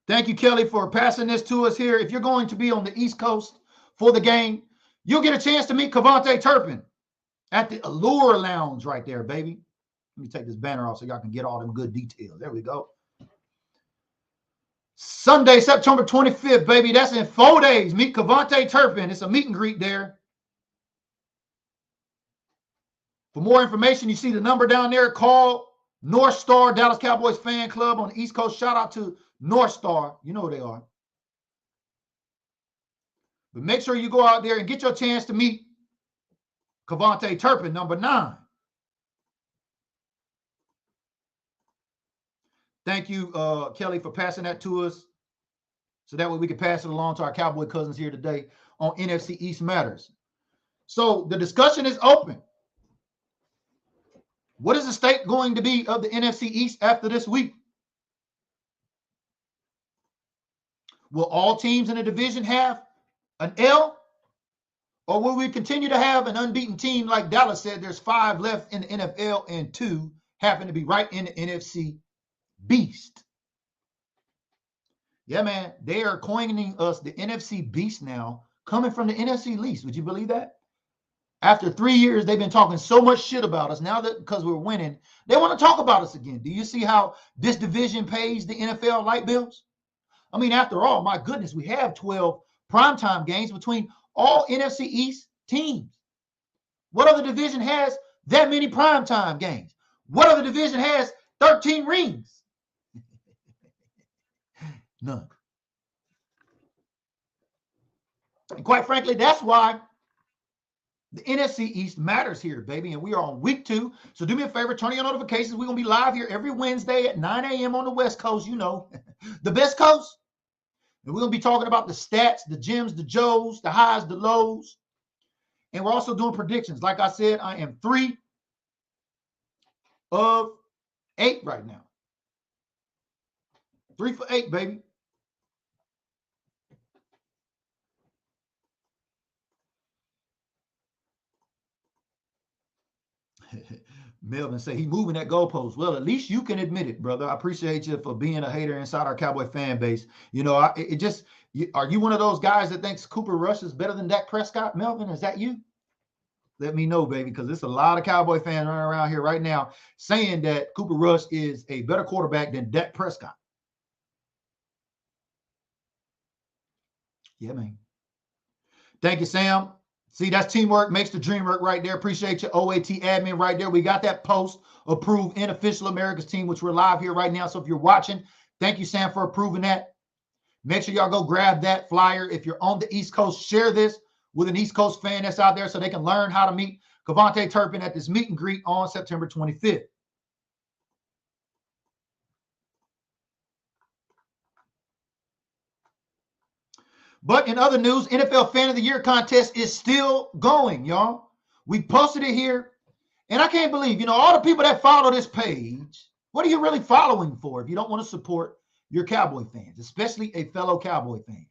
Thank you, Kelly, for passing this to us here. If you're going to be on the East Coast for the game, you'll get a chance to meet Kevontae Turpin at the Allure Lounge right there, baby. Let me take this banner off so y'all can get all them good details. There we go. Sunday, September 25th, baby. That's in 4 days. Meet Kevontae Turpin. It's a meet and greet there. For more information, you see the number down there. Call North Star Dallas Cowboys Fan Club on the East Coast. Shout out to North Star. You know who they are. But make sure you go out there and get your chance to meet Kevontae Turpin, number 9. Thank you, Kelly, for passing that to us. So that way we can pass it along to our Cowboy cousins here today on NFC East Matters. So the discussion is open. What is the state going to be of the NFC East after this week? Will all teams in the division have an L? Or will we continue to have an unbeaten team like Dallas said? There's 5 left in the NFL and 2 happen to be right in the NFC Beast. Yeah, man, they are coining us the NFC Beast now, coming from the NFC Least. Would you believe that? After 3 years, they've been talking so much shit about us. Now that because we're winning, they want to talk about us again. Do you see how this division pays the NFL light bills? I mean, after all, my goodness, we have 12 primetime games between all NFC East teams. What other division has that many primetime games? What other division has 13 rings? None. And quite frankly, that's why the NFC East matters here, baby. And we are on week 2. So do me a favor, turn on your notifications. We're going to be live here every Wednesday at 9 a.m. on the West Coast, you know, the best coast. And we're going to be talking about the stats, the gems, the Joes, the highs, the lows. And we're also doing predictions. Like I said, I am 3 of 8 right now. 3 for 8, baby. Melvin say he moving that goalpost. Well, at least you can admit it, brother. I appreciate you for being a hater inside our Cowboy fan base. You know, are you one of those guys that thinks Cooper Rush is better than Dak Prescott, Melvin? Is that you? Let me know, baby, because there's a lot of Cowboy fans running around here right now saying that Cooper Rush is a better quarterback than Dak Prescott. Yeah, man. Thank you, Sam. See, that's teamwork makes the dream work right there. Appreciate you, OAT admin right there. We got that post approved in Official America's Team, which we're live here right now. So if you're watching, thank you, Sam, for approving that. Make sure y'all go grab that flyer. If you're on the East Coast, share this with an East Coast fan that's out there so they can learn how to meet Kevontae Turpin at this meet and greet on September 25th. But in other news, NFL Fan of the Year contest is still going, y'all. We posted it here, and I can't believe, you know, all the people that follow this page, what are you really following for if you don't want to support your Cowboy fans, especially a fellow Cowboy fan?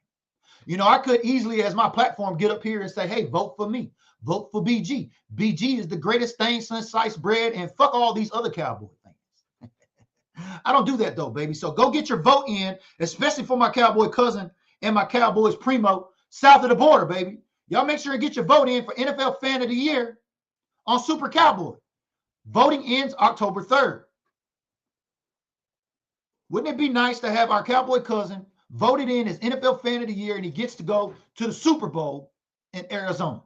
You know, I could easily, as my platform, get up here and say, hey, vote for me. Vote for BG. BG is the greatest thing since sliced bread, and fuck all these other Cowboy fans. I don't do that, though, baby. So go get your vote in, especially for my Cowboy cousin and my Cowboys primo south of the border, baby. Y'all make sure and get your vote in for NFL Fan of the Year on Super Cowboy. Voting ends October 3rd. Wouldn't it be nice to have our Cowboy cousin voted in as NFL Fan of the Year and he gets to go to the Super Bowl in Arizona?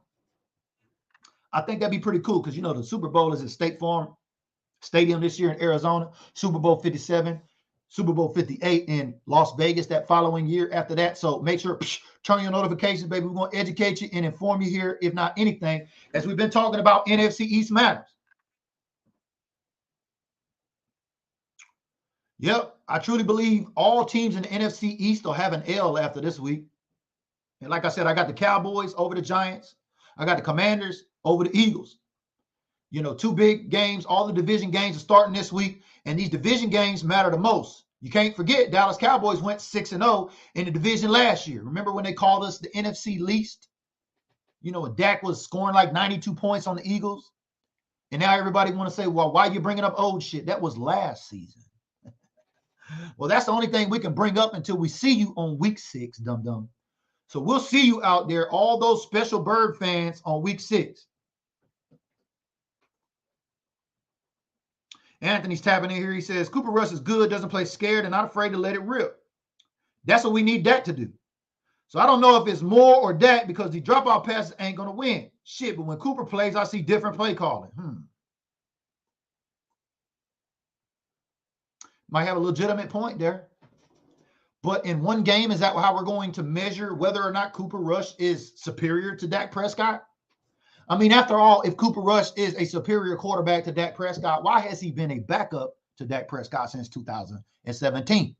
I think that'd be pretty cool because, you know, the Super Bowl is at State Farm Stadium this year in Arizona, Super Bowl 57. Super Bowl 58 in Las Vegas that following year after that. So make sure, turn your notifications, baby. We're going to educate you and inform you here, if not anything, as we've been talking about NFC East Matters. Yep, I truly believe all teams in the NFC East will have an L after this week. And like I said, I got the Cowboys over the Giants. I got the Commanders over the Eagles. You know, 2 big games. All the division games are starting this week. And these division games matter the most. You can't forget Dallas Cowboys went 6-0 in the division last year. Remember when they called us the NFC Least? You know, Dak was scoring like 92 points on the Eagles. And now everybody want to say, well, why are you bringing up old shit? That was last season. Well, that's the only thing we can bring up until we see you on week 6, dum-dum. So we'll see you out there, all those special bird fans, on week 6. Anthony's tapping in here. He says, Cooper Rush is good, doesn't play scared, and not afraid to let it rip. That's what we need Dak to do. So I don't know if it's Moore or Dak because the drop-off passes ain't going to win. Shit, but when Cooper plays, I see different play calling. Might have a legitimate point there. But in one game, is that how we're going to measure whether or not Cooper Rush is superior to Dak Prescott? I mean, after all, if Cooper Rush is a superior quarterback to Dak Prescott, why has he been a backup to Dak Prescott since 2017?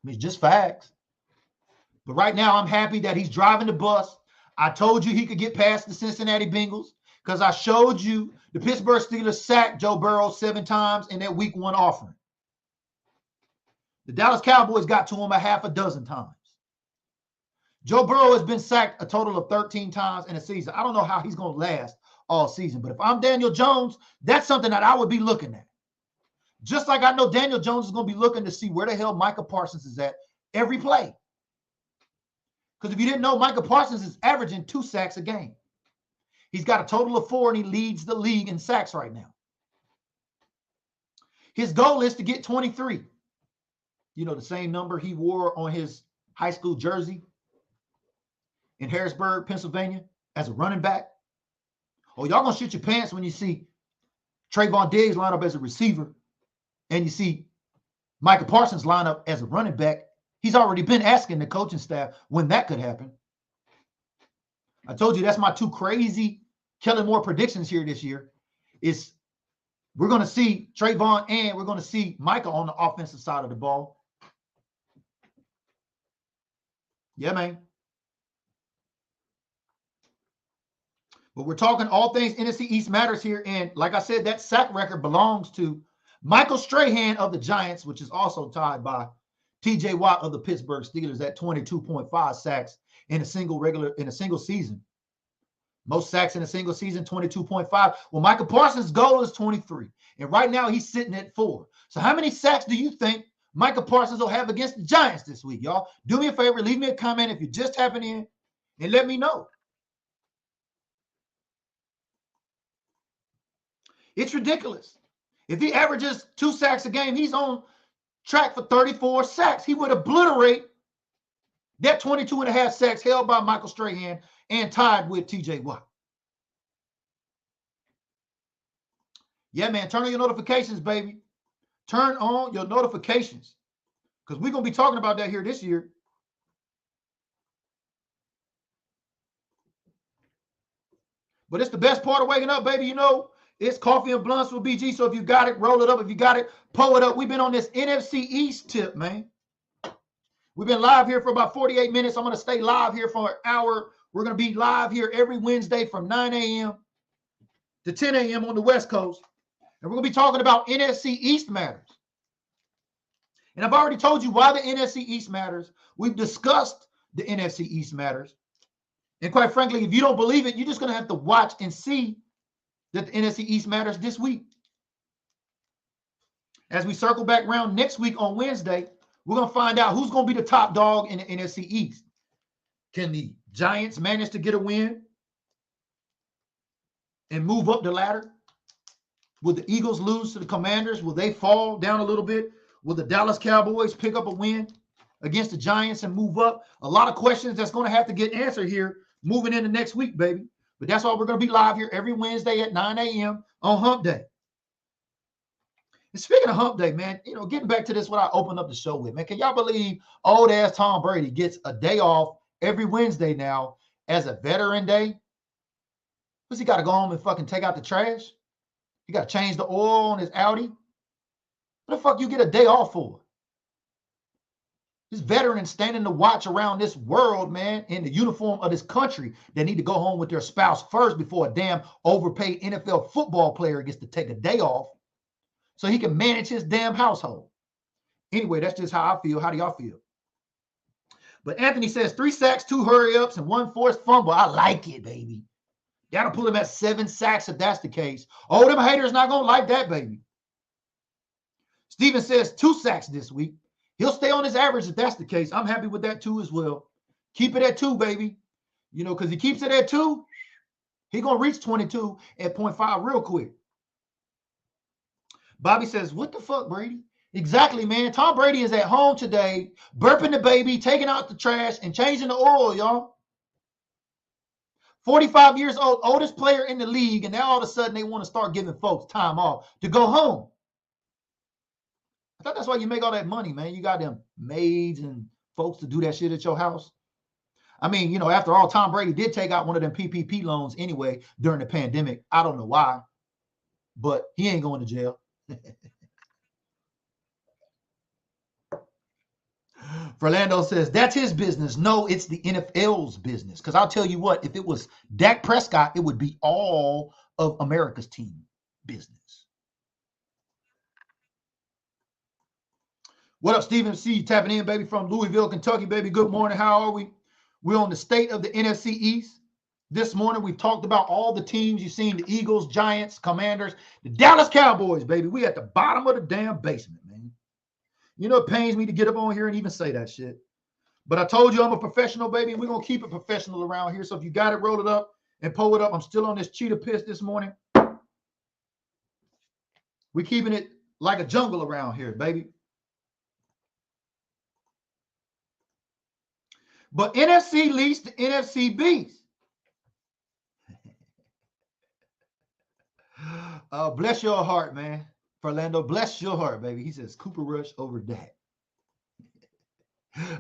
It's just facts. But right now, I'm happy that he's driving the bus. I told you he could get past the Cincinnati Bengals because I showed you the Pittsburgh Steelers sacked Joe Burrow 7 times in that week 1 offering. The Dallas Cowboys got to him a half a dozen times. Joe Burrow has been sacked a total of 13 times in a season. I don't know how he's going to last all season, but if I'm Daniel Jones, that's something that I would be looking at. Just like I know Daniel Jones is going to be looking to see where the hell Micah Parsons is at every play. Because if you didn't know, Micah Parsons is averaging 2 sacks a game. He's got a total of 4, and he leads the league in sacks right now. His goal is to get 23. You know, the same number he wore on his high school jersey in Harrisburg, Pennsylvania, as a running back. Oh, y'all gonna shit your pants when you see Trayvon Diggs line up as a receiver and you see Micah Parsons line up as a running back. He's already been asking the coaching staff when that could happen. I told you that's my 2 crazy Kellen Moore predictions here this year. Is we're going to see Trayvon and we're going to see Micah on the offensive side of the ball. Yeah, man. But we're talking all things NFC East matters here. And like I said, that sack record belongs to Michael Strahan of the Giants, which is also tied by TJ Watt of the Pittsburgh Steelers at 22.5 sacks in a single season. Most sacks in a single season, 22.5. Well, Micah Parsons' goal is 23. And right now he's sitting at 4. So how many sacks do you think Micah Parsons will have against the Giants this week, y'all? Do me a favor, leave me a comment if you're just tapping in and let me know. It's ridiculous. If he averages 2 sacks a game, he's on track for 34 sacks. He would obliterate that 22.5 sacks held by Michael Strahan and tied with TJ Watt. Yeah, man, turn on your notifications, baby. Turn on your notifications because we're going to be talking about that here this year. But it's the best part of waking up, baby. You know, it's coffee and blunts with BG. So if you got it, roll it up. If you got it, pull it up. We've been on this NFC East tip, man. We've been live here for about 48 minutes. I'm going to stay live here for an hour. We're going to be live here every Wednesday from 9 a.m. to 10 a.m. on the West Coast. And we're going to be talking about NFC East matters. And I've already told you why the NFC East matters. We've discussed the NFC East matters. And quite frankly, if you don't believe it, you're just going to have to watch and see that the NFC East matters this week. As we circle back around next week on Wednesday, we're going to find out who's going to be the top dog in the NFC East. Can the Giants manage to get a win and move up the ladder? Will the Eagles lose to the Commanders? Will they fall down a little bit? Will the Dallas Cowboys pick up a win against the Giants and move up? A lot of questions that's going to have to get answered here moving into next week, baby. But that's why we're going to be live here every Wednesday at 9 a.m. on Hump Day. And speaking of Hump Day, man, you know, getting back to this, what I opened up the show with, man, can y'all believe old-ass Tom Brady gets a day off every Wednesday now as a Veteran Day? What's he got to go home and fucking take out the trash? He got to change the oil on his Audi? What the fuck you get a day off for? This veteran standing to watch around this world, man, in the uniform of this country, they need to go home with their spouse first before a damn overpaid NFL football player gets to take a day off. so he can manage his damn household. Anyway, that's just how I feel. How do y'all feel? But Anthony says 3 sacks, 2 hurry-ups, and 1 forced fumble. I like it, baby. That'll put him at 7 sacks if that's the case. Oh, them haters not going to like that, baby. Steven says 2 sacks this week. He'll stay on his average if that's the case. I'm happy with that too as well. Keep it at 2, baby. You know, because he keeps it at 2, he's going to reach 22 at 0.5 real quick. Bobby says, what the fuck, Brady? Exactly, man. Tom Brady is at home today, burping the baby, taking out the trash, and changing the oil, y'all. 45 years old, oldest player in the league, and now all of a sudden they want to start giving folks time off to go home. I thought that's why you make all that money, man. You got them maids and folks to do that shit at your house. I mean, you know, after all, Tom Brady did take out one of them PPP loans anyway during the pandemic. I don't know why, but he ain't going to jail. Fernando says, that's his business. No, it's the NFL's business. Because I'll tell you what, if it was Dak Prescott, it would be all of America's team business. What up, Stephen C? Tapping in, baby, from Louisville, Kentucky, baby. Good morning. How are we? We're on the state of the NFC East. This morning, we've talked about all the teams. You've seen the Eagles, Giants, Commanders, the Dallas Cowboys, baby. We at the bottom of the damn basement, man. You know, it pains me to get up on here and even say that shit. But I told you I'm a professional, baby, and we're going to keep it professional around here. So if you got it, roll it up and pull it up. I'm still on this cheetah piss this morning. We're keeping it like a jungle around here, baby. But NFC Least, the NFC Beast. Bless your heart, man. Fernando, bless your heart, baby. He says Cooper Rush over Dak.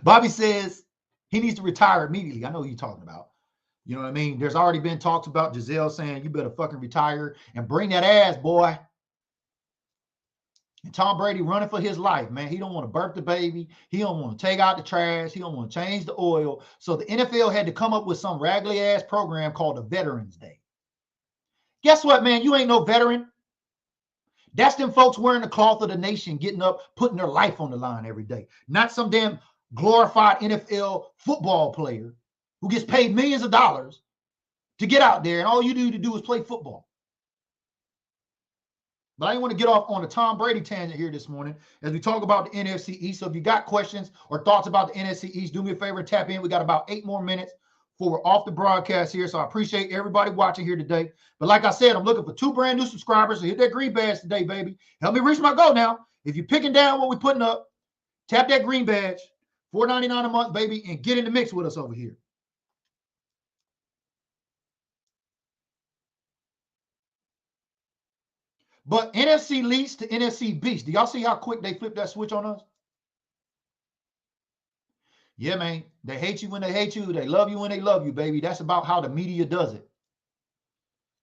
Bobby says he needs to retire immediately. I know who you're talking about. You know what I mean? There's already been talks about Giselle saying you better fucking retire and bring that ass, boy. And Tom Brady running for his life, man. He don't want to burp the baby. He don't want to take out the trash. He don't want to change the oil. So the NFL had to come up with some raggedy ass program called the Veterans Day. Guess what, man? You ain't no veteran. That's them folks wearing the cloth of the nation, getting up, putting their life on the line every day. Not some damn glorified NFL football player who gets paid millions of dollars to get out there, and all you need to do is play football. But I didn't want to get off on a Tom Brady tangent here this morning as we talk about the NFC East. So if you got questions or thoughts about the NFC East, do me a favor and tap in. We got about 8 more minutes before we're off the broadcast here. So I appreciate everybody watching here today. But like I said, I'm looking for 2 brand new subscribers. So hit that green badge today, baby. Help me reach my goal now. If you're picking down what we're putting up, tap that green badge, $4.99 a month, baby, and get in the mix with us over here. But NFC Least to NFC Beast. Do y'all see how quick they flipped that switch on us? Yeah, man. They hate you when they hate you. They love you when they love you, baby. That's about how the media does it.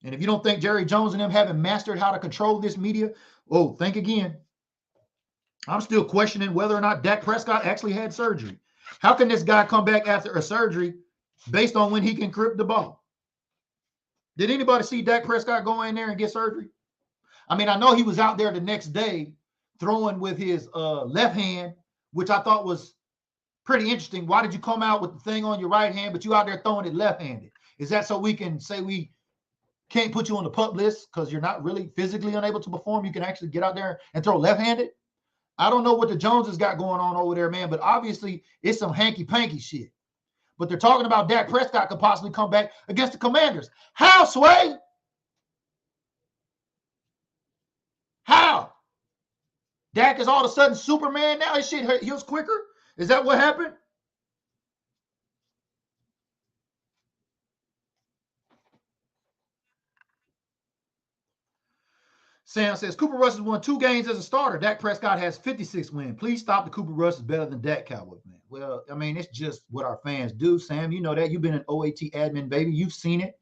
And if you don't think Jerry Jones and them haven't mastered how to control this media, oh, think again. I'm still questioning whether or not Dak Prescott actually had surgery. How can this guy come back after a surgery based on when he can grip the ball? Did anybody see Dak Prescott go in there and get surgery? I mean, I know he was out there the next day throwing with his left hand, which I thought was pretty interesting. Why did you come out with the thing on your right hand, but you out there throwing it left-handed? Is that so we can say we can't put you on the PUP list because you're not really physically unable to perform? You can actually get out there and throw left-handed? I don't know what the Joneses got going on over there, man, but obviously it's some hanky-panky shit. But they're talking about Dak Prescott could possibly come back against the Commanders. How, Sway? How? Dak is all of a sudden Superman now? His shit heals quicker? Is that what happened? Sam says, Cooper Rush has won 2 games as a starter. Dak Prescott has 56 wins. Please stop the Cooper Rush is better than Dak Cowboys, man. Well, I mean, it's just what our fans do, Sam. You know that. You've been an OAT admin, baby. You've seen it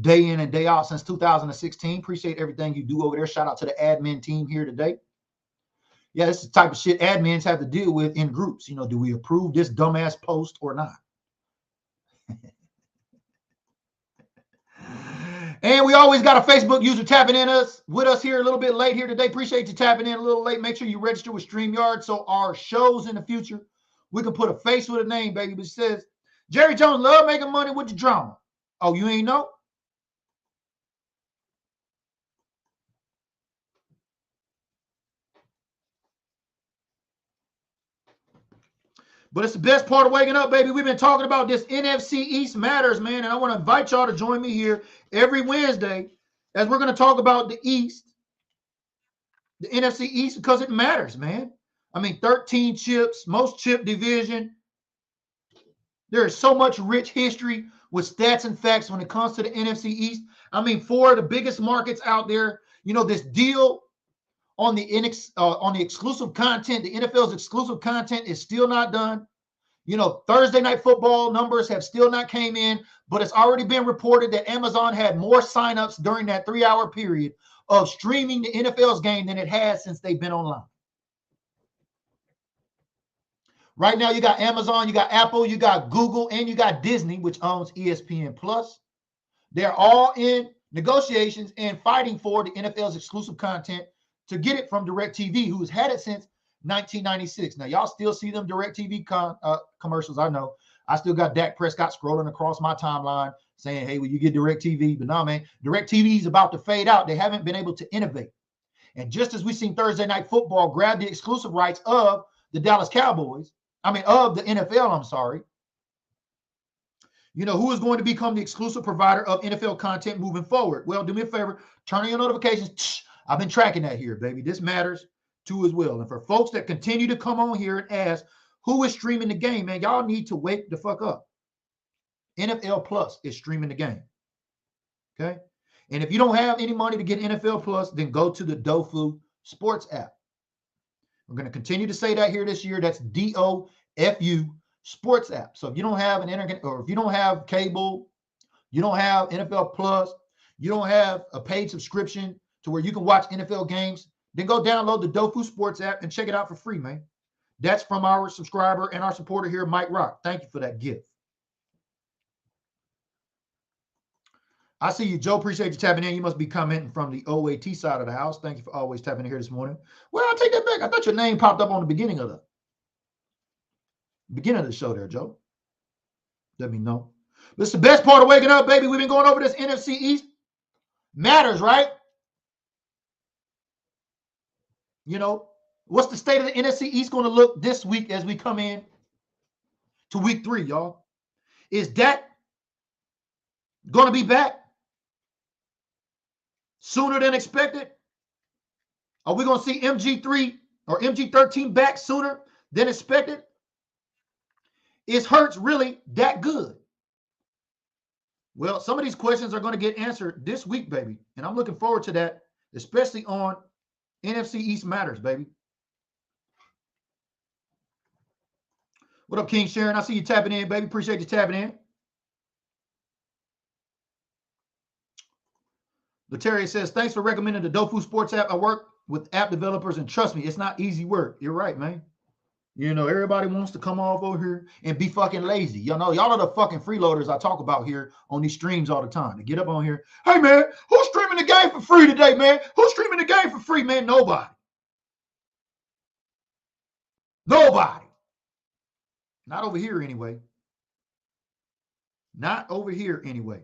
day in and day out since 2016. Appreciate everything you do over there. Shout out to the admin team here today. Yeah, this is the type of shit admins have to deal with in groups. You know, do we approve this dumbass post or not? And we always got a Facebook user tapping in with us here a little bit late here today. Appreciate you tapping in a little late. Make sure you register with StreamYard so our shows in the future, we can put a face with a name, baby. But it says, Jerry Jones love making money with the drama. Oh, you ain't know? But it's the best part of waking up, baby. We've been talking about this NFC East Matters, man. And I want to invite y'all to join me here every Wednesday as we're going to talk about the East, the NFC East, because it matters, man. I mean, 13 chips, most chip division. There is so much rich history with stats and facts when it comes to the NFC East. I mean, 4 of the biggest markets out there. You know, this deal on the exclusive content, the NFL's exclusive content is still not done. You know, Thursday Night Football numbers have still not came in, but it's already been reported that Amazon had more signups during that 3-hour period of streaming the NFL's game than it has since they've been online. Right now, you got Amazon, you got Apple, you got Google, and you got Disney, which owns ESPN Plus. They're all in negotiations and fighting for the NFL's exclusive content to get it from DirecTV, who's had it since 1996. Now, y'all still see them DirecTV commercials. I know. I still got Dak Prescott scrolling across my timeline saying, hey, will you get DirecTV? But no, man, DirecTV is about to fade out. They haven't been able to innovate. And just as we've seen Thursday Night Football grab the exclusive rights of the Dallas Cowboys, of the NFL, I'm sorry. You know, who is going to become the exclusive provider of NFL content moving forward? Well, do me a favor, turn on your notifications. I've been tracking that here, baby. This matters too as well. And for folks that continue to come on here and ask who is streaming the game, man, y'all need to wake the fuck up. NFL Plus is streaming the game. Okay? And if you don't have any money to get NFL Plus, then go to the DoFu Sports app. We're going to continue to say that here this year. That's DOFU Sports app. So if you don't have an internet, or if you don't have cable, you don't have NFL Plus, you don't have a paid subscription to where you can watch NFL games, then go download the DoFu Sports app and check it out for free, man. That's from our subscriber and our supporter here, Mike Rock. Thank you for that gift. I see you, Joe. Appreciate you tapping in. You must be commenting from the OAT side of the house. Thank you for always tapping in here this morning. Well, I'll take that back. I thought your name popped up on the beginning of the show there, Joe. Let me know. But it's the best part of waking up, baby. We've been going over this NFC East Matters, right? You know, what's the state of the NFC East going to look this week as we come in to week 3, y'all? Is Dak going to be back sooner than expected? Are we going to see MG3 or MG13 back sooner than expected? Is Hurts really that good? Well, some of these questions are going to get answered this week, baby. And I'm looking forward to that, especially on NFC East Matters, baby. What up, King Sharon? I see you tapping in, baby. Appreciate you tapping in. Lateria says, thanks for recommending the DoFu Sports app. I work with app developers, and trust me, it's not easy work. You're right, man. You know, everybody wants to come off over here and be fucking lazy. You know, y'all are the fucking freeloaders I talk about here on these streams all the time. They get up on here. Hey, man, who's streaming the game for free today, man? Who's streaming the game for free, man? Nobody. Nobody. Not over here anyway. Not over here anyway.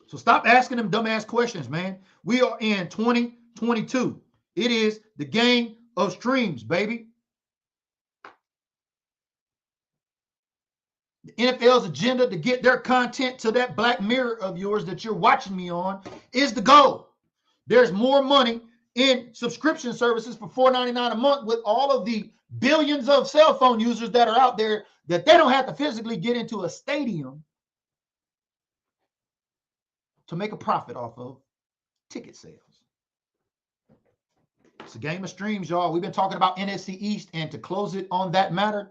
So stop asking them dumbass questions, man. We are in 2022. It is the game of streams, baby. The NFL's agenda to get their content to that Black Mirror of yours that you're watching me on is the goal. There's more money in subscription services for $4.99 a month with all of the billions of cell phone users that are out there that they don't have to physically get into a stadium to make a profit off of ticket sales. It's a game of streams, y'all. We've been talking about NFC East, and to close it on that matter,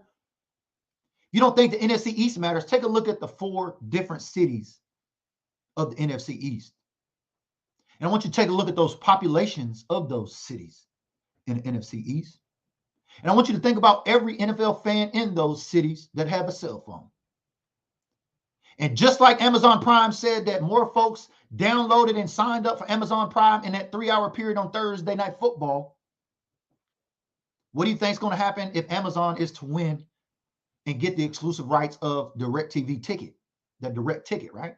you don't think the NFC East matters? Take a look at the 4 different cities of the NFC East. And I want you to take a look at those populations of those cities in the NFC East. And I want you to think about every NFL fan in those cities that have a cell phone. And just like Amazon Prime said that more folks downloaded and signed up for Amazon Prime in that 3-hour period on Thursday Night Football, what do you think is going to happen if Amazon is to win and get the exclusive rights of DirecTV ticket, that direct ticket, right?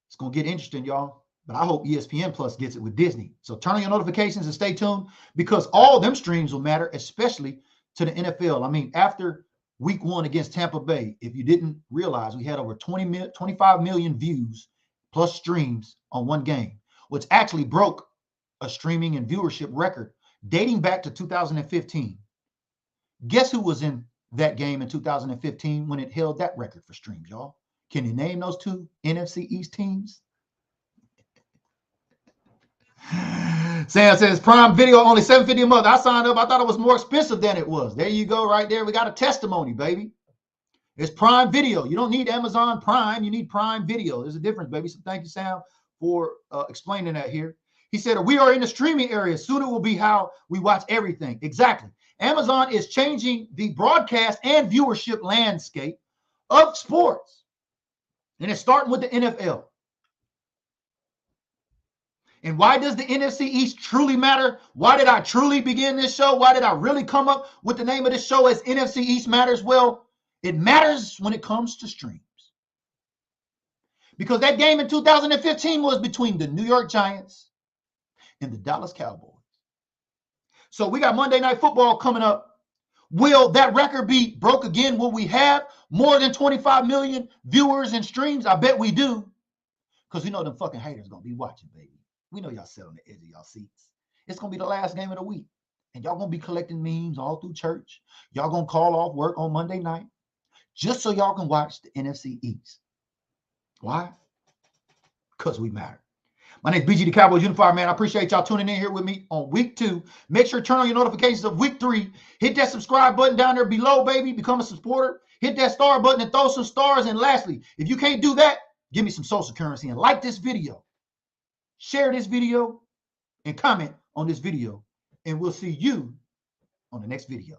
It's going to get interesting, y'all. But I hope ESPN Plus gets it with Disney. So turn on your notifications and stay tuned, because all them streams will matter, especially to the NFL. I mean, after week 1 against Tampa Bay, if you didn't realize, we had over 25 million views plus streams on one game, which actually broke a streaming and viewership record dating back to 2015. Guess who was in that game in 2015 when it held that record for streams, y'all? Can you name those 2 NFC East teams? Sam says Prime Video only $7.50 a month. I signed up. I thought it was more expensive than it was. There you go, right there. We got a testimony, baby. It's Prime Video. You don't need Amazon Prime. You need Prime Video. There's a difference, baby. So thank you, Sam, for explaining that here. He said, we are in the streaming area. Soon it will be how we watch everything. Exactly. Amazon is changing the broadcast and viewership landscape of sports. And it's starting with the NFL. And why does the NFC East truly matter? Why did I truly begin this show? Why did I really come up with the name of this show as NFC East Matters? Well, it matters when it comes to streams. Because that game in 2015 was between the New York Giants and the Dallas Cowboys. So we got Monday Night Football coming up. Will that record be broke again? Will we have more than 25 million viewers and streams? I bet we do. Because we know them fucking haters going to be watching, baby. We know y'all sit on the edge of y'all seats. It's going to be the last game of the week. And y'all going to be collecting memes all through church. Y'all going to call off work on Monday night just so y'all can watch the NFC East. Why? Because we matter. My name is BG the Cowboys Unifier, man. I appreciate y'all tuning in here with me on week 2. Make sure to turn on your notifications of week 3. Hit that subscribe button down there below, baby. Become a supporter. Hit that star button and throw some stars. And lastly, if you can't do that, give me some social currency and like this video. Share this video and comment on this video. And we'll see you on the next video.